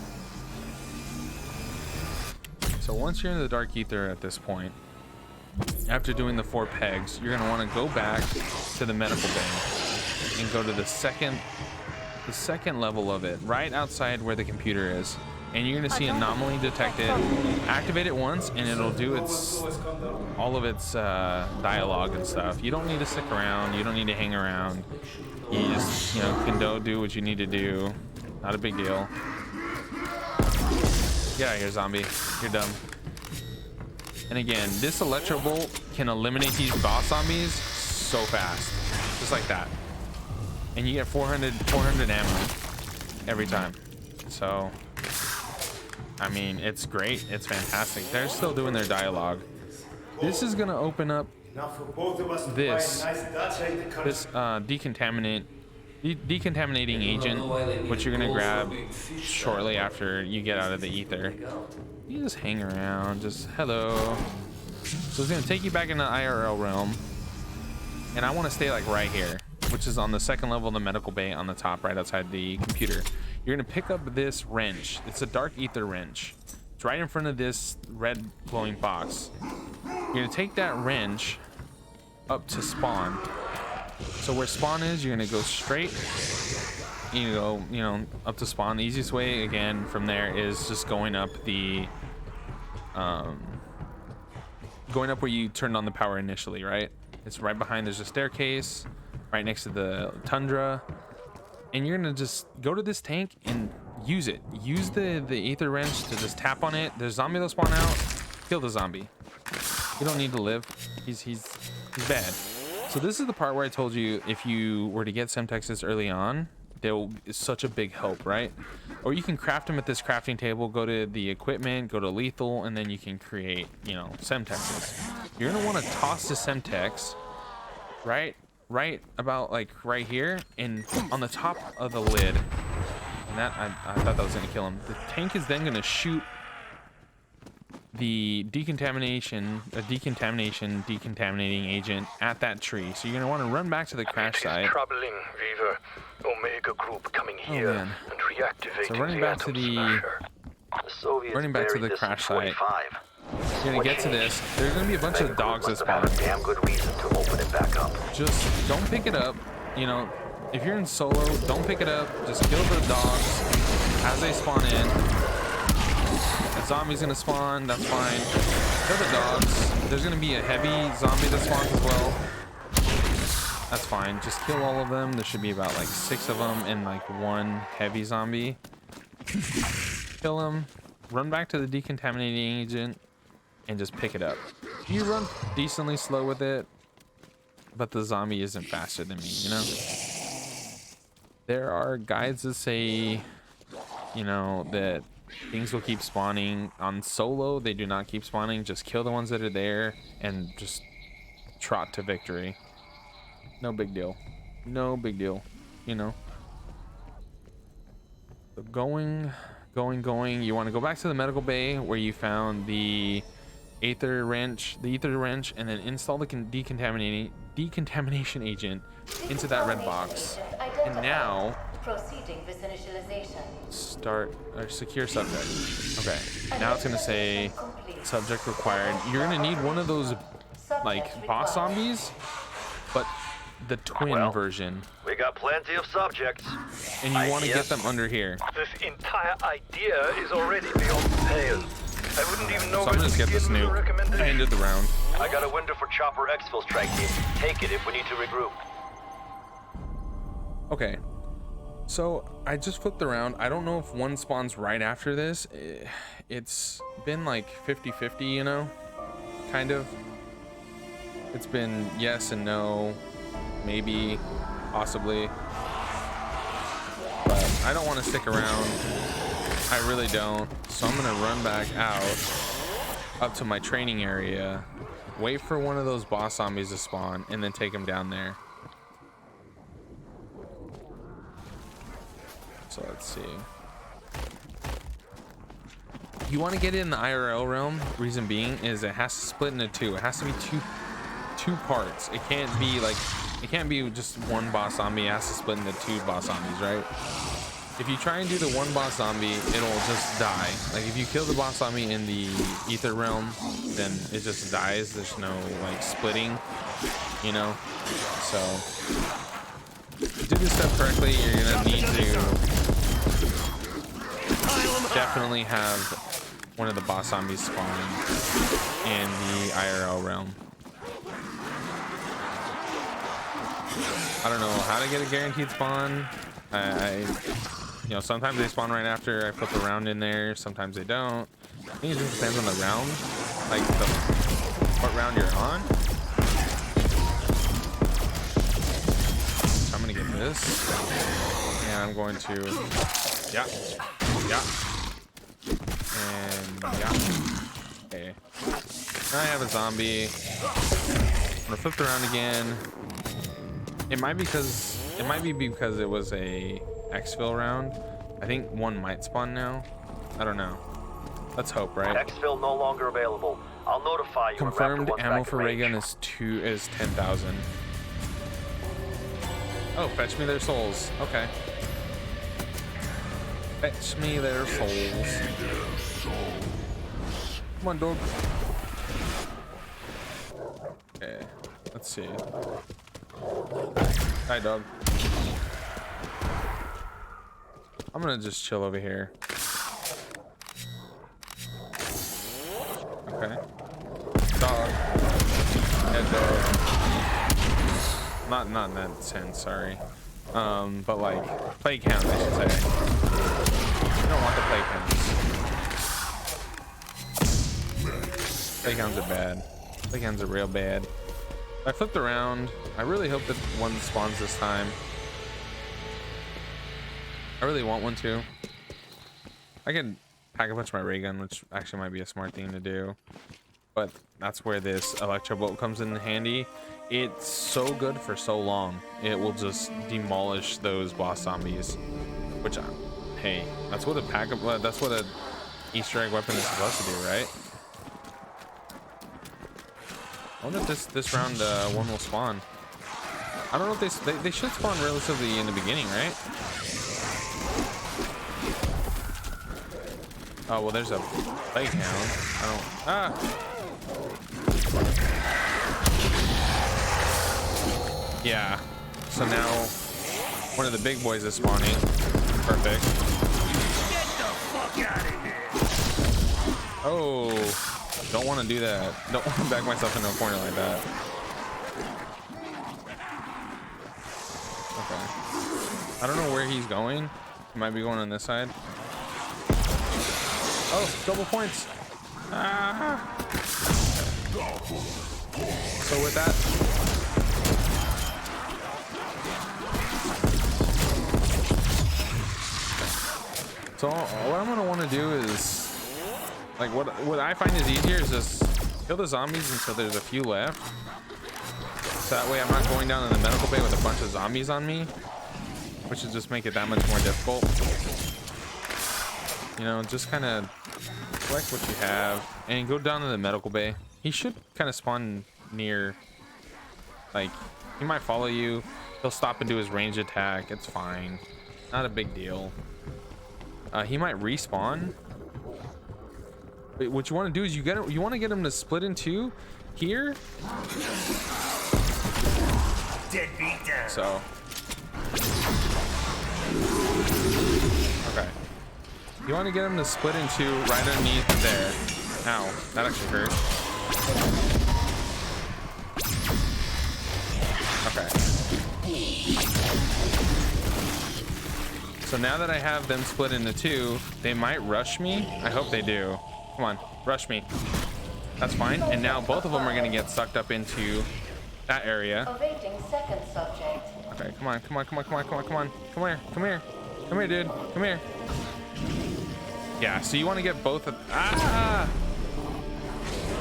So once you're in the dark ether at this point, after doing the 4 pegs, you're gonna want to go back to the medical bay and go to the second level of it, right outside where the computer is. And you're gonna see anomaly detected. Activate it once and it'll do all of its dialogue and stuff. You don't need to stick around, you don't need to hang around. You just, you know, can do what you need to do. Not a big deal. Get out of here, zombie. You're dumb. And again, this electro bolt can eliminate these boss zombies so fast, just like that. And you get 400 ammo every time. So, I mean, it's great. It's fantastic. They're still doing their dialogue. This is gonna open up this decontaminating agent, which you're gonna grab shortly after you get out of the ether. You just hang around, just hello. So it's gonna take you back into the IRL realm, and I want to stay like right here, which is on the second level of the medical bay on the top, right outside the computer. You're gonna pick up this wrench. It's a dark ether wrench. It's right in front of this red glowing box. You're gonna take that wrench up to spawn. So where spawn is, you're gonna go straight. You go, you know, up to spawn. The easiest way, again, from there is just going up the, going up where you turned on the power initially, right? It's right behind. There's a staircase right next to the tundra, and you're gonna just go to this tank and use it. Use the ether wrench to just tap on it. There's zombie that'll spawn out. Kill the zombie. You don't need to live. He's bad. So this is the part where I told you if you were to get Semtexes early on, it's such a big help, right? Or you can craft them at this crafting table, go to the equipment, go to lethal, and then you can create, you know, Semtexes. You're gonna want to toss the Semtex right about like right here and on the top of the lid. And that I thought that was gonna kill him. The tank is then gonna shoot the decontaminating agent at that tree. So you're gonna want to run back to the crash site. Troubling, Weaver. Omega Group coming here and reactivating. So running back to the crash site. You're gonna get to this. There's gonna be a bunch of dogs that spawn. Damn good reason to open it back up. Just don't pick it up. You know, if you're in solo, don't pick it up. Just kill the dogs as they spawn in. A zombie's gonna spawn, that's fine. Kill the dogs. There's gonna be a heavy zombie that spawns as well. That's fine. Just kill all of them. There should be about like 6 of them and like 1 heavy zombie. Kill them. Run back to the decontaminating agent and just pick it up. You run decently slow with it, but the zombie isn't faster than me, you know? There are guides that say, you know, that things will keep spawning. On solo, they do not keep spawning. Just kill the ones that are there and just trot to victory. No big deal. No big deal, you know? So going. You want to go back to the medical bay where you found the ether wrench, and then install the decontamination agent into that red box. And now proceeding with initialization. Start or secure subject. Okay. Now it's gonna say subject required. You're gonna need one of those like boss zombies, but the twin version. We got plenty of subjects. And you want to get them under here. This entire idea is already beyond the pale. I wouldn't even know. So I'm gonna just get this nuke. I ended the round. I got a window for Chopper Exfil strike team. Take it if we need to regroup. Okay. So I just flipped around. I don't know if one spawns right after this. It's been like 50-50, you know? Kind of. It's been yes and no. Maybe. Possibly. But I don't want to stick around. I really don't. So I'm going to run back out up to my training area. Wait for one of those boss zombies to spawn. And then take them down there. So let's see. You want to get it in the IRL realm. Reason being is it has to split into two. It has to be two parts. It can't be like, it can't be just one boss zombie. It has to split into two boss zombies, right? If you try and do the one boss zombie, it'll just die. Like if you kill the boss zombie in the ether realm, then it just dies. There's no like splitting, you know? So to do this step correctly, you're gonna need to definitely have one of the boss zombies spawn in the IRL realm. I don't know how to get a guaranteed spawn. You know, sometimes they spawn right after I put the round in there. Sometimes they don't. I think it just depends on the round, like what round you're on. So I'm gonna get this, and I'm going to, yeah, and yeah. Okay. Now I have a zombie. I'm gonna flip it around again. It might be because it was a exfil round. I think one might spawn now. I don't know. Let's hope, right? Exfil no longer available. I'll notify you. Confirmed ammo for ray gun is 10,000. Oh, fetch me their souls. Okay. Fetch me their souls. Come on, dog. Okay. Let's see. Hi, dog. I'm gonna just chill over here. Okay. Dog. Head dog. Not in that sense, sorry. But like play count, I should say. You don't want the play counts. Play counts are bad. Play counts are real bad. I flipped around. I really hope that one spawns this time. I really want one too. I could pack a bunch of my ray gun, which actually might be a smart thing to do. But that's where this electro bolt comes in handy. It's so good for so long. It will just demolish those boss zombies. Which, hey, that's what a Easter egg weapon is supposed to do, right? I wonder if this round one will spawn. I don't know if they should spawn relatively in the beginning, right? Oh well, there's a plague hound. I don't. Yeah. So now one of the big boys is spawning. Perfect. Get the fuck out of here! Oh, don't want to do that. Don't want to back myself into a corner like that. Okay. I don't know where he's going. He might be going on this side. Oh, double points. Ah. So with that, so what I'm gonna want to do is, like, what I find is easier is just kill the zombies until there's a few left. So that way I'm not going down in the medical bay with a bunch of zombies on me, which would just make it that much more difficult. You know, just kind of select what you have and go down to the medical bay. He should kind of spawn near, like, he might follow you. He'll stop and do his range attack. It's fine. Not a big deal. He might respawn. But what you want to do is you want to get him to split in two here. Deadbeat down. So. Okay. You want to get him to split in two right underneath there. Ow, that actually hurt. Okay. So now that I have them split into two, they might rush me. I hope they do. Come on, rush me. That's fine. And now both of them are going to get sucked up into that area. Awaiting second subject. Okay, come on, come on, come on, come on, come on, come on. Come here, come here. Come here, dude. Come here. Yeah, so you want to get both of...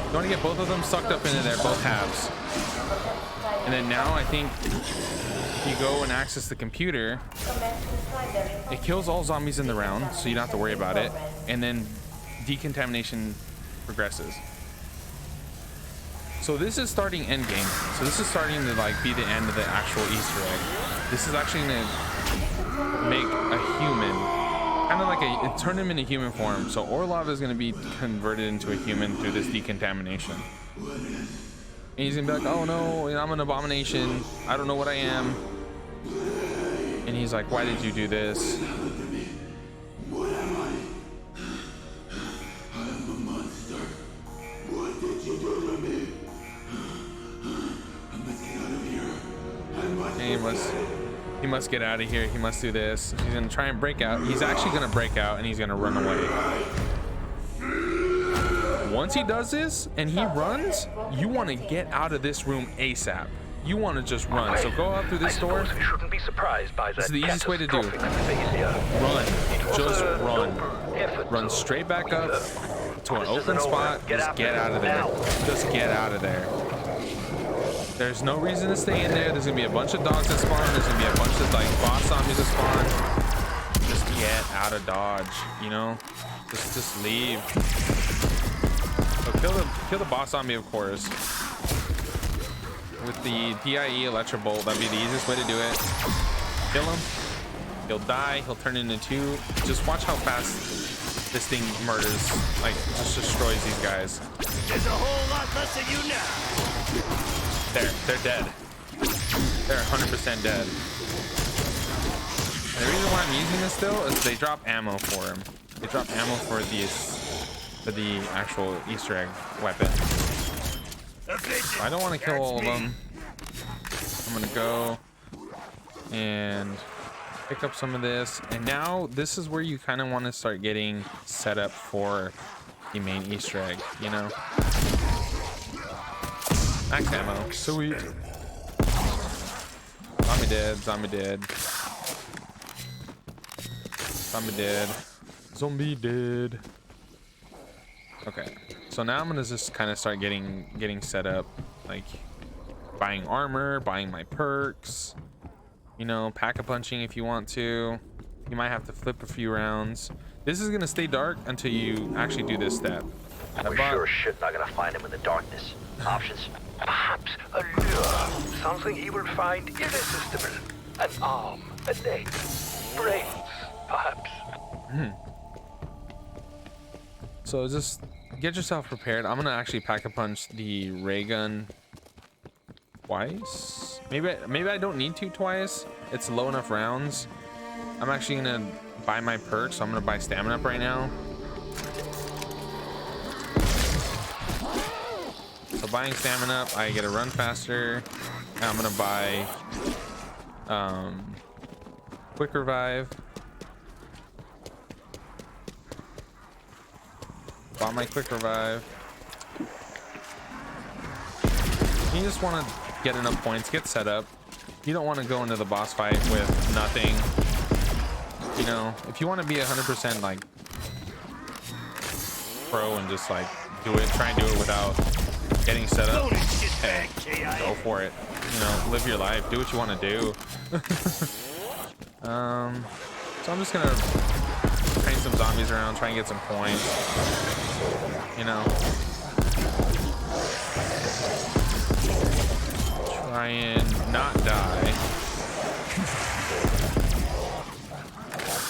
You want to get both of them sucked up into there, both halves. And then now I think if you go and access the computer, it kills all zombies in the round, so you don't have to worry about it. And then decontamination progresses. So this is starting end game. So this is starting to like be the end of the actual Easter egg. This is actually gonna make a human, kind of like turn him into human form. So Orlov is gonna be converted into a human through this decontamination. And he's gonna be like, oh no, I'm an abomination. I don't know what I am. And he's like, why did you do this? And he must get out of here. He must do this. He's gonna try and break out. He's actually gonna break out and he's gonna run away. Once he does this and he runs, you want to get out of this room ASAP. You want to just run. So go out through this door. We shouldn't be surprised by that. This is the easiest way to do. Run. Just run. Run straight back up to an open spot. Just get out of there. Just get out of there. There's no reason to stay in there. There's gonna be a bunch of dogs that spawn. There's gonna be a bunch of like boss zombies that spawn. Just get out of Dodge, you know? Just leave. So kill the boss zombie, of course. With the DIE Electrobolt, that'd be the easiest way to do it. Kill him. He'll die. He'll turn into two. Just watch how fast this thing murders, like just destroys these guys. There's a whole lot less of you now. They're dead. They're 100% dead. And the reason why I'm using this still is they drop ammo for him. They drop ammo for the actual Easter egg weapon. I don't want to kill all of them. I'm gonna go and pick up some of this, and now this is where you kind of want to start getting set up for the main Easter egg, you know? Max ammo, sweet. Zombie dead, zombie dead. Zombie dead. Zombie dead. Okay, so now I'm gonna just kind of start getting set up, like buying armor, buying my perks, you know, pack-a-punching if you want to. You might have to flip a few rounds. This is gonna stay dark until you actually do this step. We're sure as shit not gonna find him in the darkness. Options? Perhaps a lure. Something he will find irresistible. An arm, a leg, brains, perhaps. So just get yourself prepared. I'm gonna actually pack-a-punch the ray gun twice. Maybe I don't need to twice. It's low enough rounds. I'm actually gonna buy my perks, so I'm gonna buy stamina up right now. So buying stamina up, I get to run faster. Now I'm gonna buy quick revive. Bought my quick revive. You just want to get enough points, get set up. You don't want to go into the boss fight with nothing. You know, if you want to be 100% like pro and just like do it, try and do it without getting set up, hey, go for it. You know, live your life, do what you want to do. So I'm just gonna train some zombies around, try and get some points, you know. Try and not die.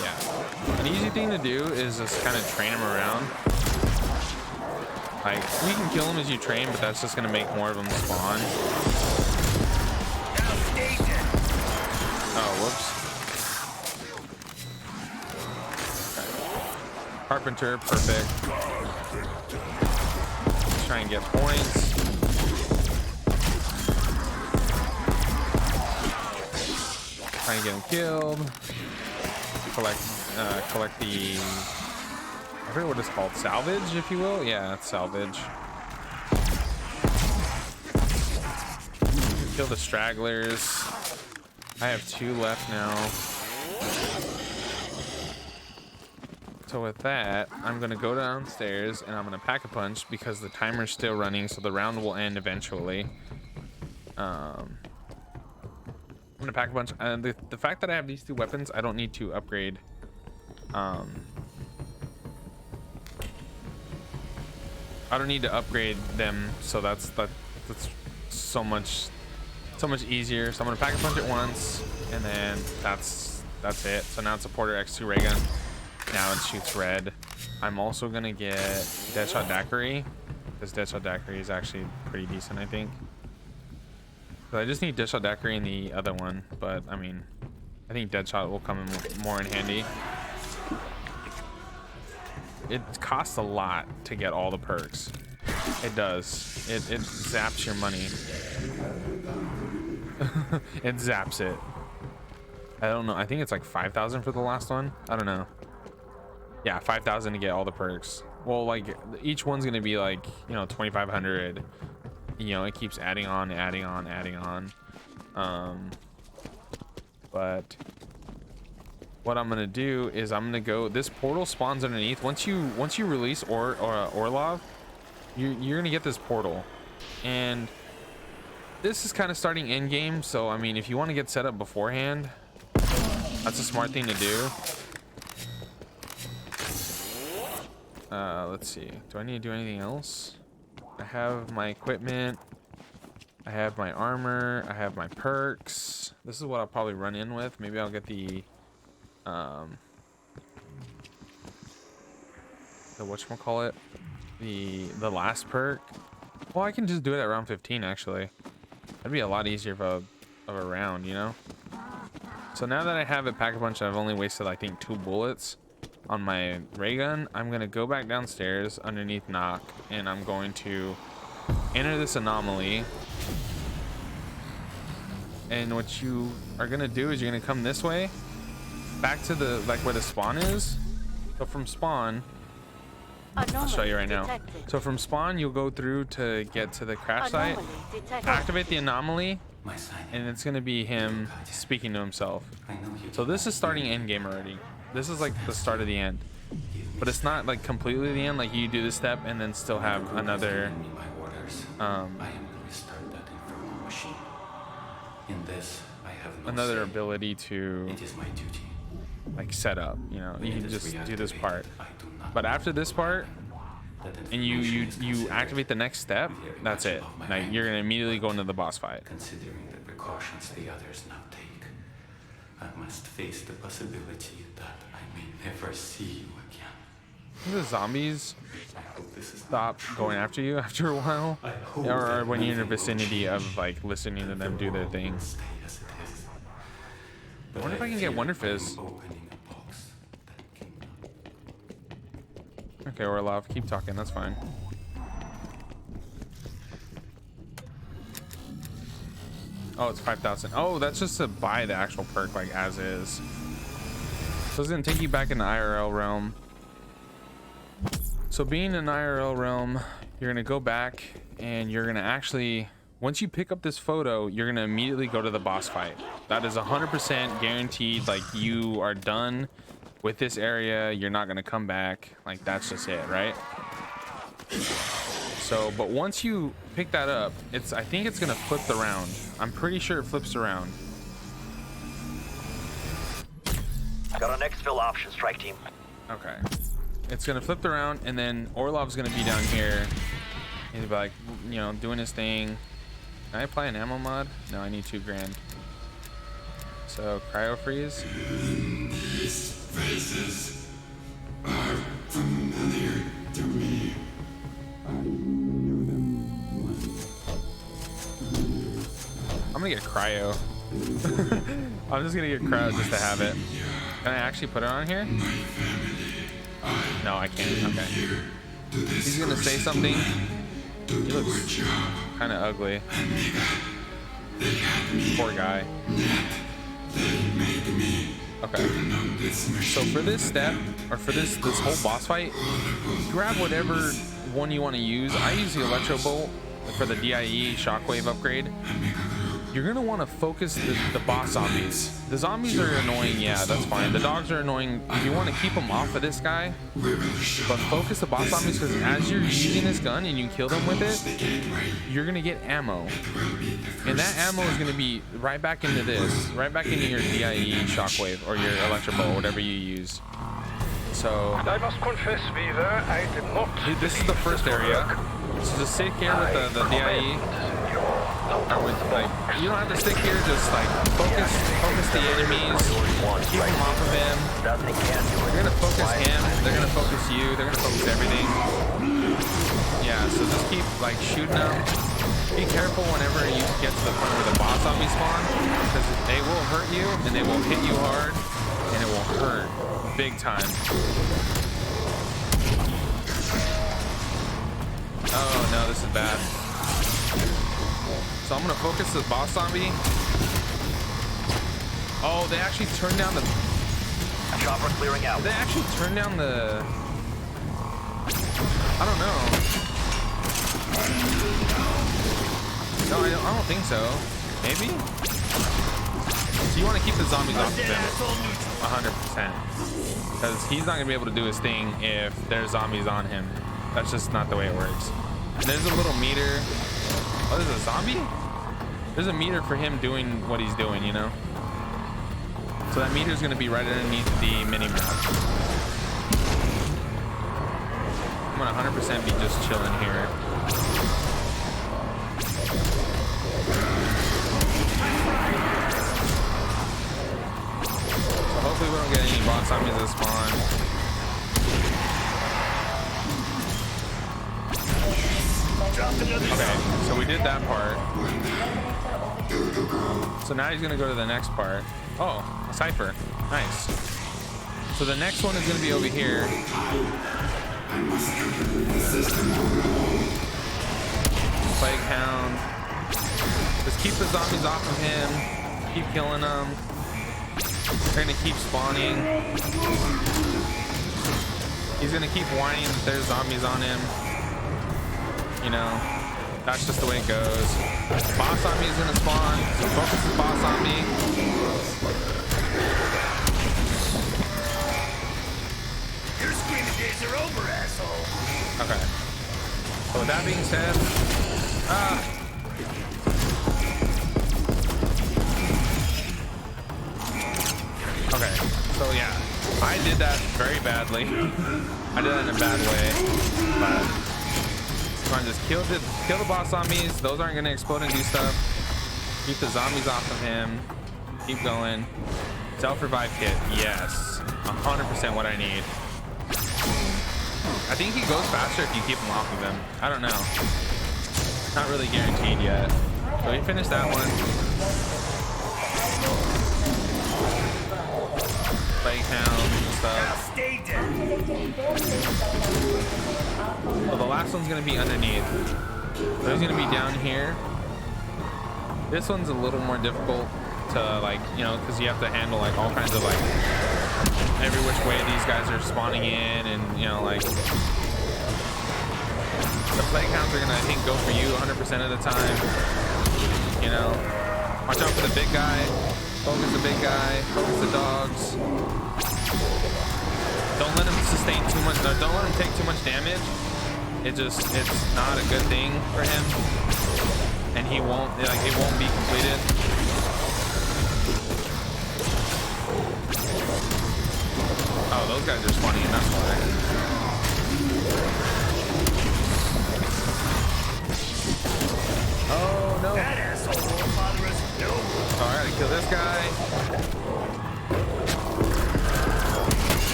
Yeah, an easy thing to do is just kind of train them around. Like, you can kill them as you train, but that's just gonna make more of them spawn. Oh, whoops. Carpenter, perfect. Let's try and get points. Try and get him killed. Collect the, I forget what it's called, salvage, if you will. Yeah, it's salvage. Kill the stragglers. I have 2 left now. So with that, I'm gonna go downstairs and I'm gonna pack a punch because the timer's still running, so the round will end eventually. I'm gonna pack a bunch. And the fact that I have these two weapons, I don't need to upgrade. I don't need to upgrade them, so that's so much easier. So I'm gonna pack a bunch at once, and then that's it. So now it's a Porter X2 ray gun. Now it shoots red. I'm also gonna get Deadshot Daiquiri, because Deadshot Daiquiri is actually pretty decent, I think. But I just need Deadshot Daiquiri in the other one, but I mean, I think Deadshot will come in more in handy. It costs a lot to get all the perks. It does. It zaps your money. It zaps it. I don't know. I think it's like 5,000 for the last one. I don't know. Yeah, 5,000 to get all the perks. Well, like each one's gonna be like, you know, 2,500. You know, it keeps adding on. But what I'm gonna do is I'm gonna go. This portal spawns underneath. Once you release Orlov, you're gonna get this portal, and this is kind of starting end game. So I mean, if you want to get set up beforehand, that's a smart thing to do. Let's see. Do I need to do anything else? I have my equipment. I have my armor. I have my perks. This is what I'll probably run in with. Maybe I'll get the whatchamacallit, the last perk. Well, I can just do it at round 15 actually. That'd be a lot easier of a round, you know. So now that I have it pack a bunch, I've only wasted I think 2 bullets on my ray gun. I'm gonna go back downstairs underneath knock, and I'm going to enter this anomaly. And what you are gonna do is you're gonna come this way back to the where the spawn is. So from spawn, I'll show you right now. So from spawn, you'll go through to get to the crash site, activate the anomaly, and it's gonna be him speaking to himself. So this is starting end game already. This is like the start of the end, but it's not like completely the end. Like you do this step and then still have another another ability to like set up, you know. You can just do this part, but after this part and you activate the next step, that's it. Like you're gonna immediately go into the boss fight. Considering the precautions the others now take, I must face the possibility that I may never see you again. The zombies stop going after you after a while, or when you're in the vicinity of like listening to them do their thing. I wonder if I can get Wonder Fizz. Okay, Orlov, keep talking, that's fine. Oh, it's 5,000. Oh, that's just to buy the actual perk like as is. So it's gonna take you back in the IRL realm. So being in IRL realm, you're gonna go back and you're gonna actually, once you pick up this photo, you're gonna immediately go to the boss fight. That is 100% guaranteed. Like you are done with this area, you're not gonna come back. Like that's just it, right? So, but once you pick that up, I think it's gonna flip the round. I'm pretty sure it flips around. Got an exfil option, strike team. Okay. It's gonna flip around, and then Orlov's gonna be down here. He'll be like, you know, doing his thing. Can I apply an ammo mod? No, I need 2 grand. So cryo freeze. These faces are familiar to me. I knew them once. I'm gonna get cryo. I'm just gonna get cryo just to have it. Can I actually put it on here? No, I can't. Okay. He's gonna say something. He looks kind of ugly. Poor guy. Okay. So for this step, or for this whole boss fight, grab whatever one you want to use. I use the Electro Bolt for the DIE Shockwave upgrade. you're gonna want to focus the boss zombies. The zombies are annoying, yeah, that's fine. The dogs are annoying. You want to keep them off of this guy, but focus the boss zombies, because as you're using this gun and you kill them with it, you're gonna get ammo, and that ammo is gonna be right back into this, right back into your DIE shockwave or your electro bolt, whatever you use. So I must confess, Weaver, I did not. this is the first area. So just sit here with the DIE. Or with, like, you don't have to stick here, just like focus the enemies, keep them off of him. You're gonna focus him, they're gonna focus you, they're gonna focus everything. Yeah, so just keep like shooting them. Be careful whenever you get to the point where the boss zombies spawn, because they will hurt you and they will hit you hard and it will hurt big time. Oh no, this is bad. So I'm gonna focus the boss zombie. Oh, they actually turned down the. Chopper clearing out. They actually turned down the. I don't know. No, I don't think so. Maybe. So you want to keep the zombies off of him, 100%, because he's not gonna be able to do his thing if there's zombies on him. That's just not the way it works. And there's a little meter. Oh, there's a zombie? There's a meter for him doing what he's doing, you know? So that meter is going to be right underneath the mini-map. I'm going to 100% be just chilling here. So hopefully we don't get any boss zombies that spawn. Okay, so we did that part. So now he's gonna go to the next part. Oh, a cipher. Nice. So the next one is gonna be over here. Plague Hound. Just keep the zombies off of him. Keep killing them. They're gonna keep spawning. He's gonna keep whining that there's zombies on him. You know, that's just the way it goes. Boss zombie is gonna spawn, so focus the boss zombie. Your screaming days are over, asshole. Okay. So with that being said, okay. So yeah, I did that very badly. I did that in a bad way, but. Come on, just kill the boss zombies. Those aren't gonna explode and do stuff. Keep the zombies off of him. Keep going. Self-revive kit. Yes. 100% what I need. I think he goes faster if you keep him off of him. I don't know. Not really guaranteed yet. So we finished that one. Plague Hound and stuff. Stay dead. Well, the last one's gonna be underneath. So he's gonna be down here. This one's a little more difficult to, like, you know, because you have to handle like all kinds of like every which way these guys are spawning in, and you know, like the plague hounds are gonna, I think, go for you 100% of the time. You know, watch out for the big guy. Focus the big guy. Focus the dogs. Don't let him sustain too much. No, don't let him take too much damage. It's not a good thing for him, and he won't, like, it won't be completed. Oh, those guys are spawning in, that's why. Oh no! That asshole won't bother us no more. All right, I kill this guy.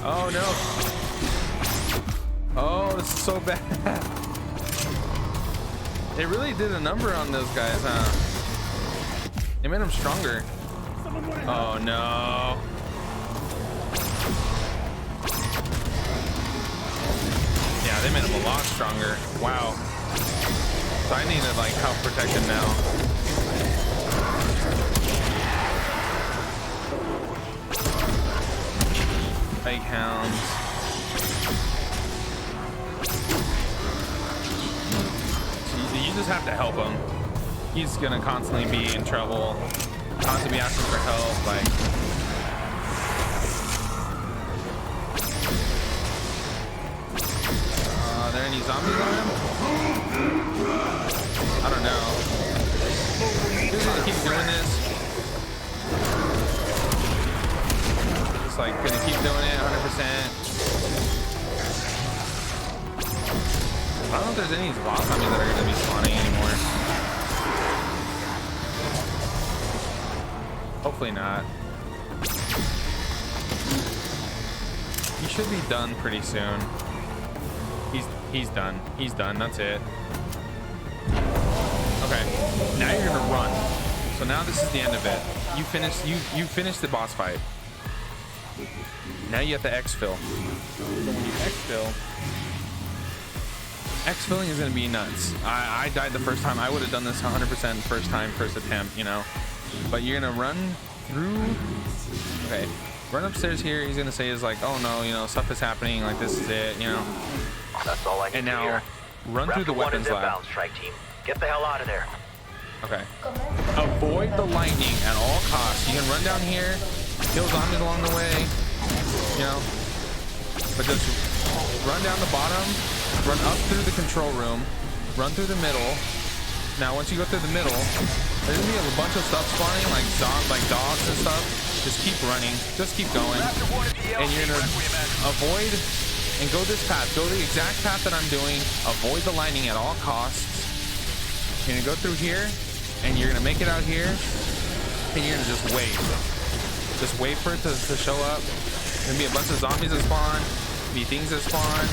Oh no! Oh, this is so bad. It really did a number on those guys, huh? It made them stronger. Oh no! Yeah, they made him a lot stronger. Wow. So I need to like help protect him now. Plague hounds. So you just have to help him. He's gonna constantly be in trouble, constantly be asking for help. Like, are there any zombies on him? I don't know. He's gonna keep doing this. Just like gonna keep doing it 100%. I don't know if there's any boss zombies that are gonna be spawning anymore. Hopefully not. He should be done pretty soon. He's done. He's done. That's it. Okay. Now you're gonna run. So now this is the end of it. You finished the boss fight. Now you have to exfil. So when you exfilling is gonna be nuts. I died the first time. I would have done this 100% first time, first attempt, you know. But you're gonna run through. Okay. Run upstairs here. He's gonna say is like, oh no, you know, stuff is happening. Like this is it, you know. That's all I need And to now hear. run through the weapons lab. Inbound, strike team. Get the hell out of there. Okay. Avoid the lightning at all costs. You can run down here, kill zombies along the way, you know, but just run down the bottom, run up through the control room, run through the middle. Now, once you go through the middle, there's gonna be a bunch of stuff spawning, like dogs and stuff. Just keep running, just keep going, and you're gonna avoid and go this path. Go the exact path that I'm doing. Avoid the lightning at all costs. You're gonna go through here, and you're gonna make it out here, and you're gonna just wait. Just wait for it to show up. There's gonna be a bunch of zombies that spawn, be things that spawn.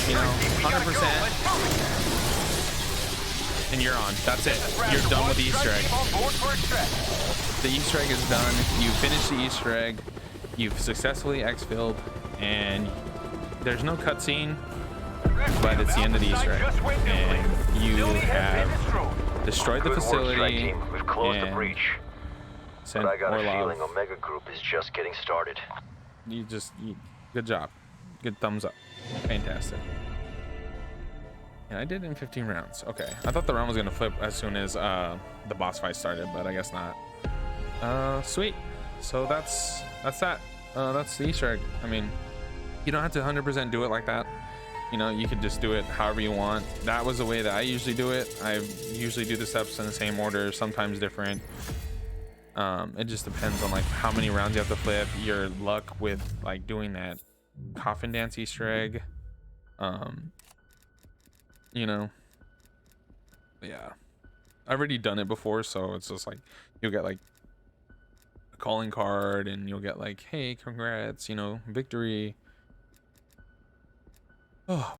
You know, 100%. And you're on. That's it. You're done with the Easter egg. The Easter egg is done. You finished the Easter egg. You've successfully exfilled, and there's no cutscene, but it's the end of the Easter egg. And you have destroyed the facility We've closed the and breach. sent But I got a Orlov. feeling Omega Group is just getting started. Good job. Good thumbs up. Fantastic. And I did it in 15 rounds. Okay. I thought the round was going to flip as soon as the boss fight started, but I guess not. Sweet. So that's that. That's the Easter egg. I mean, you don't have to 100% do it like that. You know, you could just do it however you want. That was the way that I usually do it. I usually do the steps in the same order, sometimes different. It just depends on like how many rounds you have to flip, your luck with like doing that coffin dance Easter egg. You know, yeah, I've already done it before, so it's just like you'll get like a calling card, and you'll get like, hey, congrats, you know, victory. Oh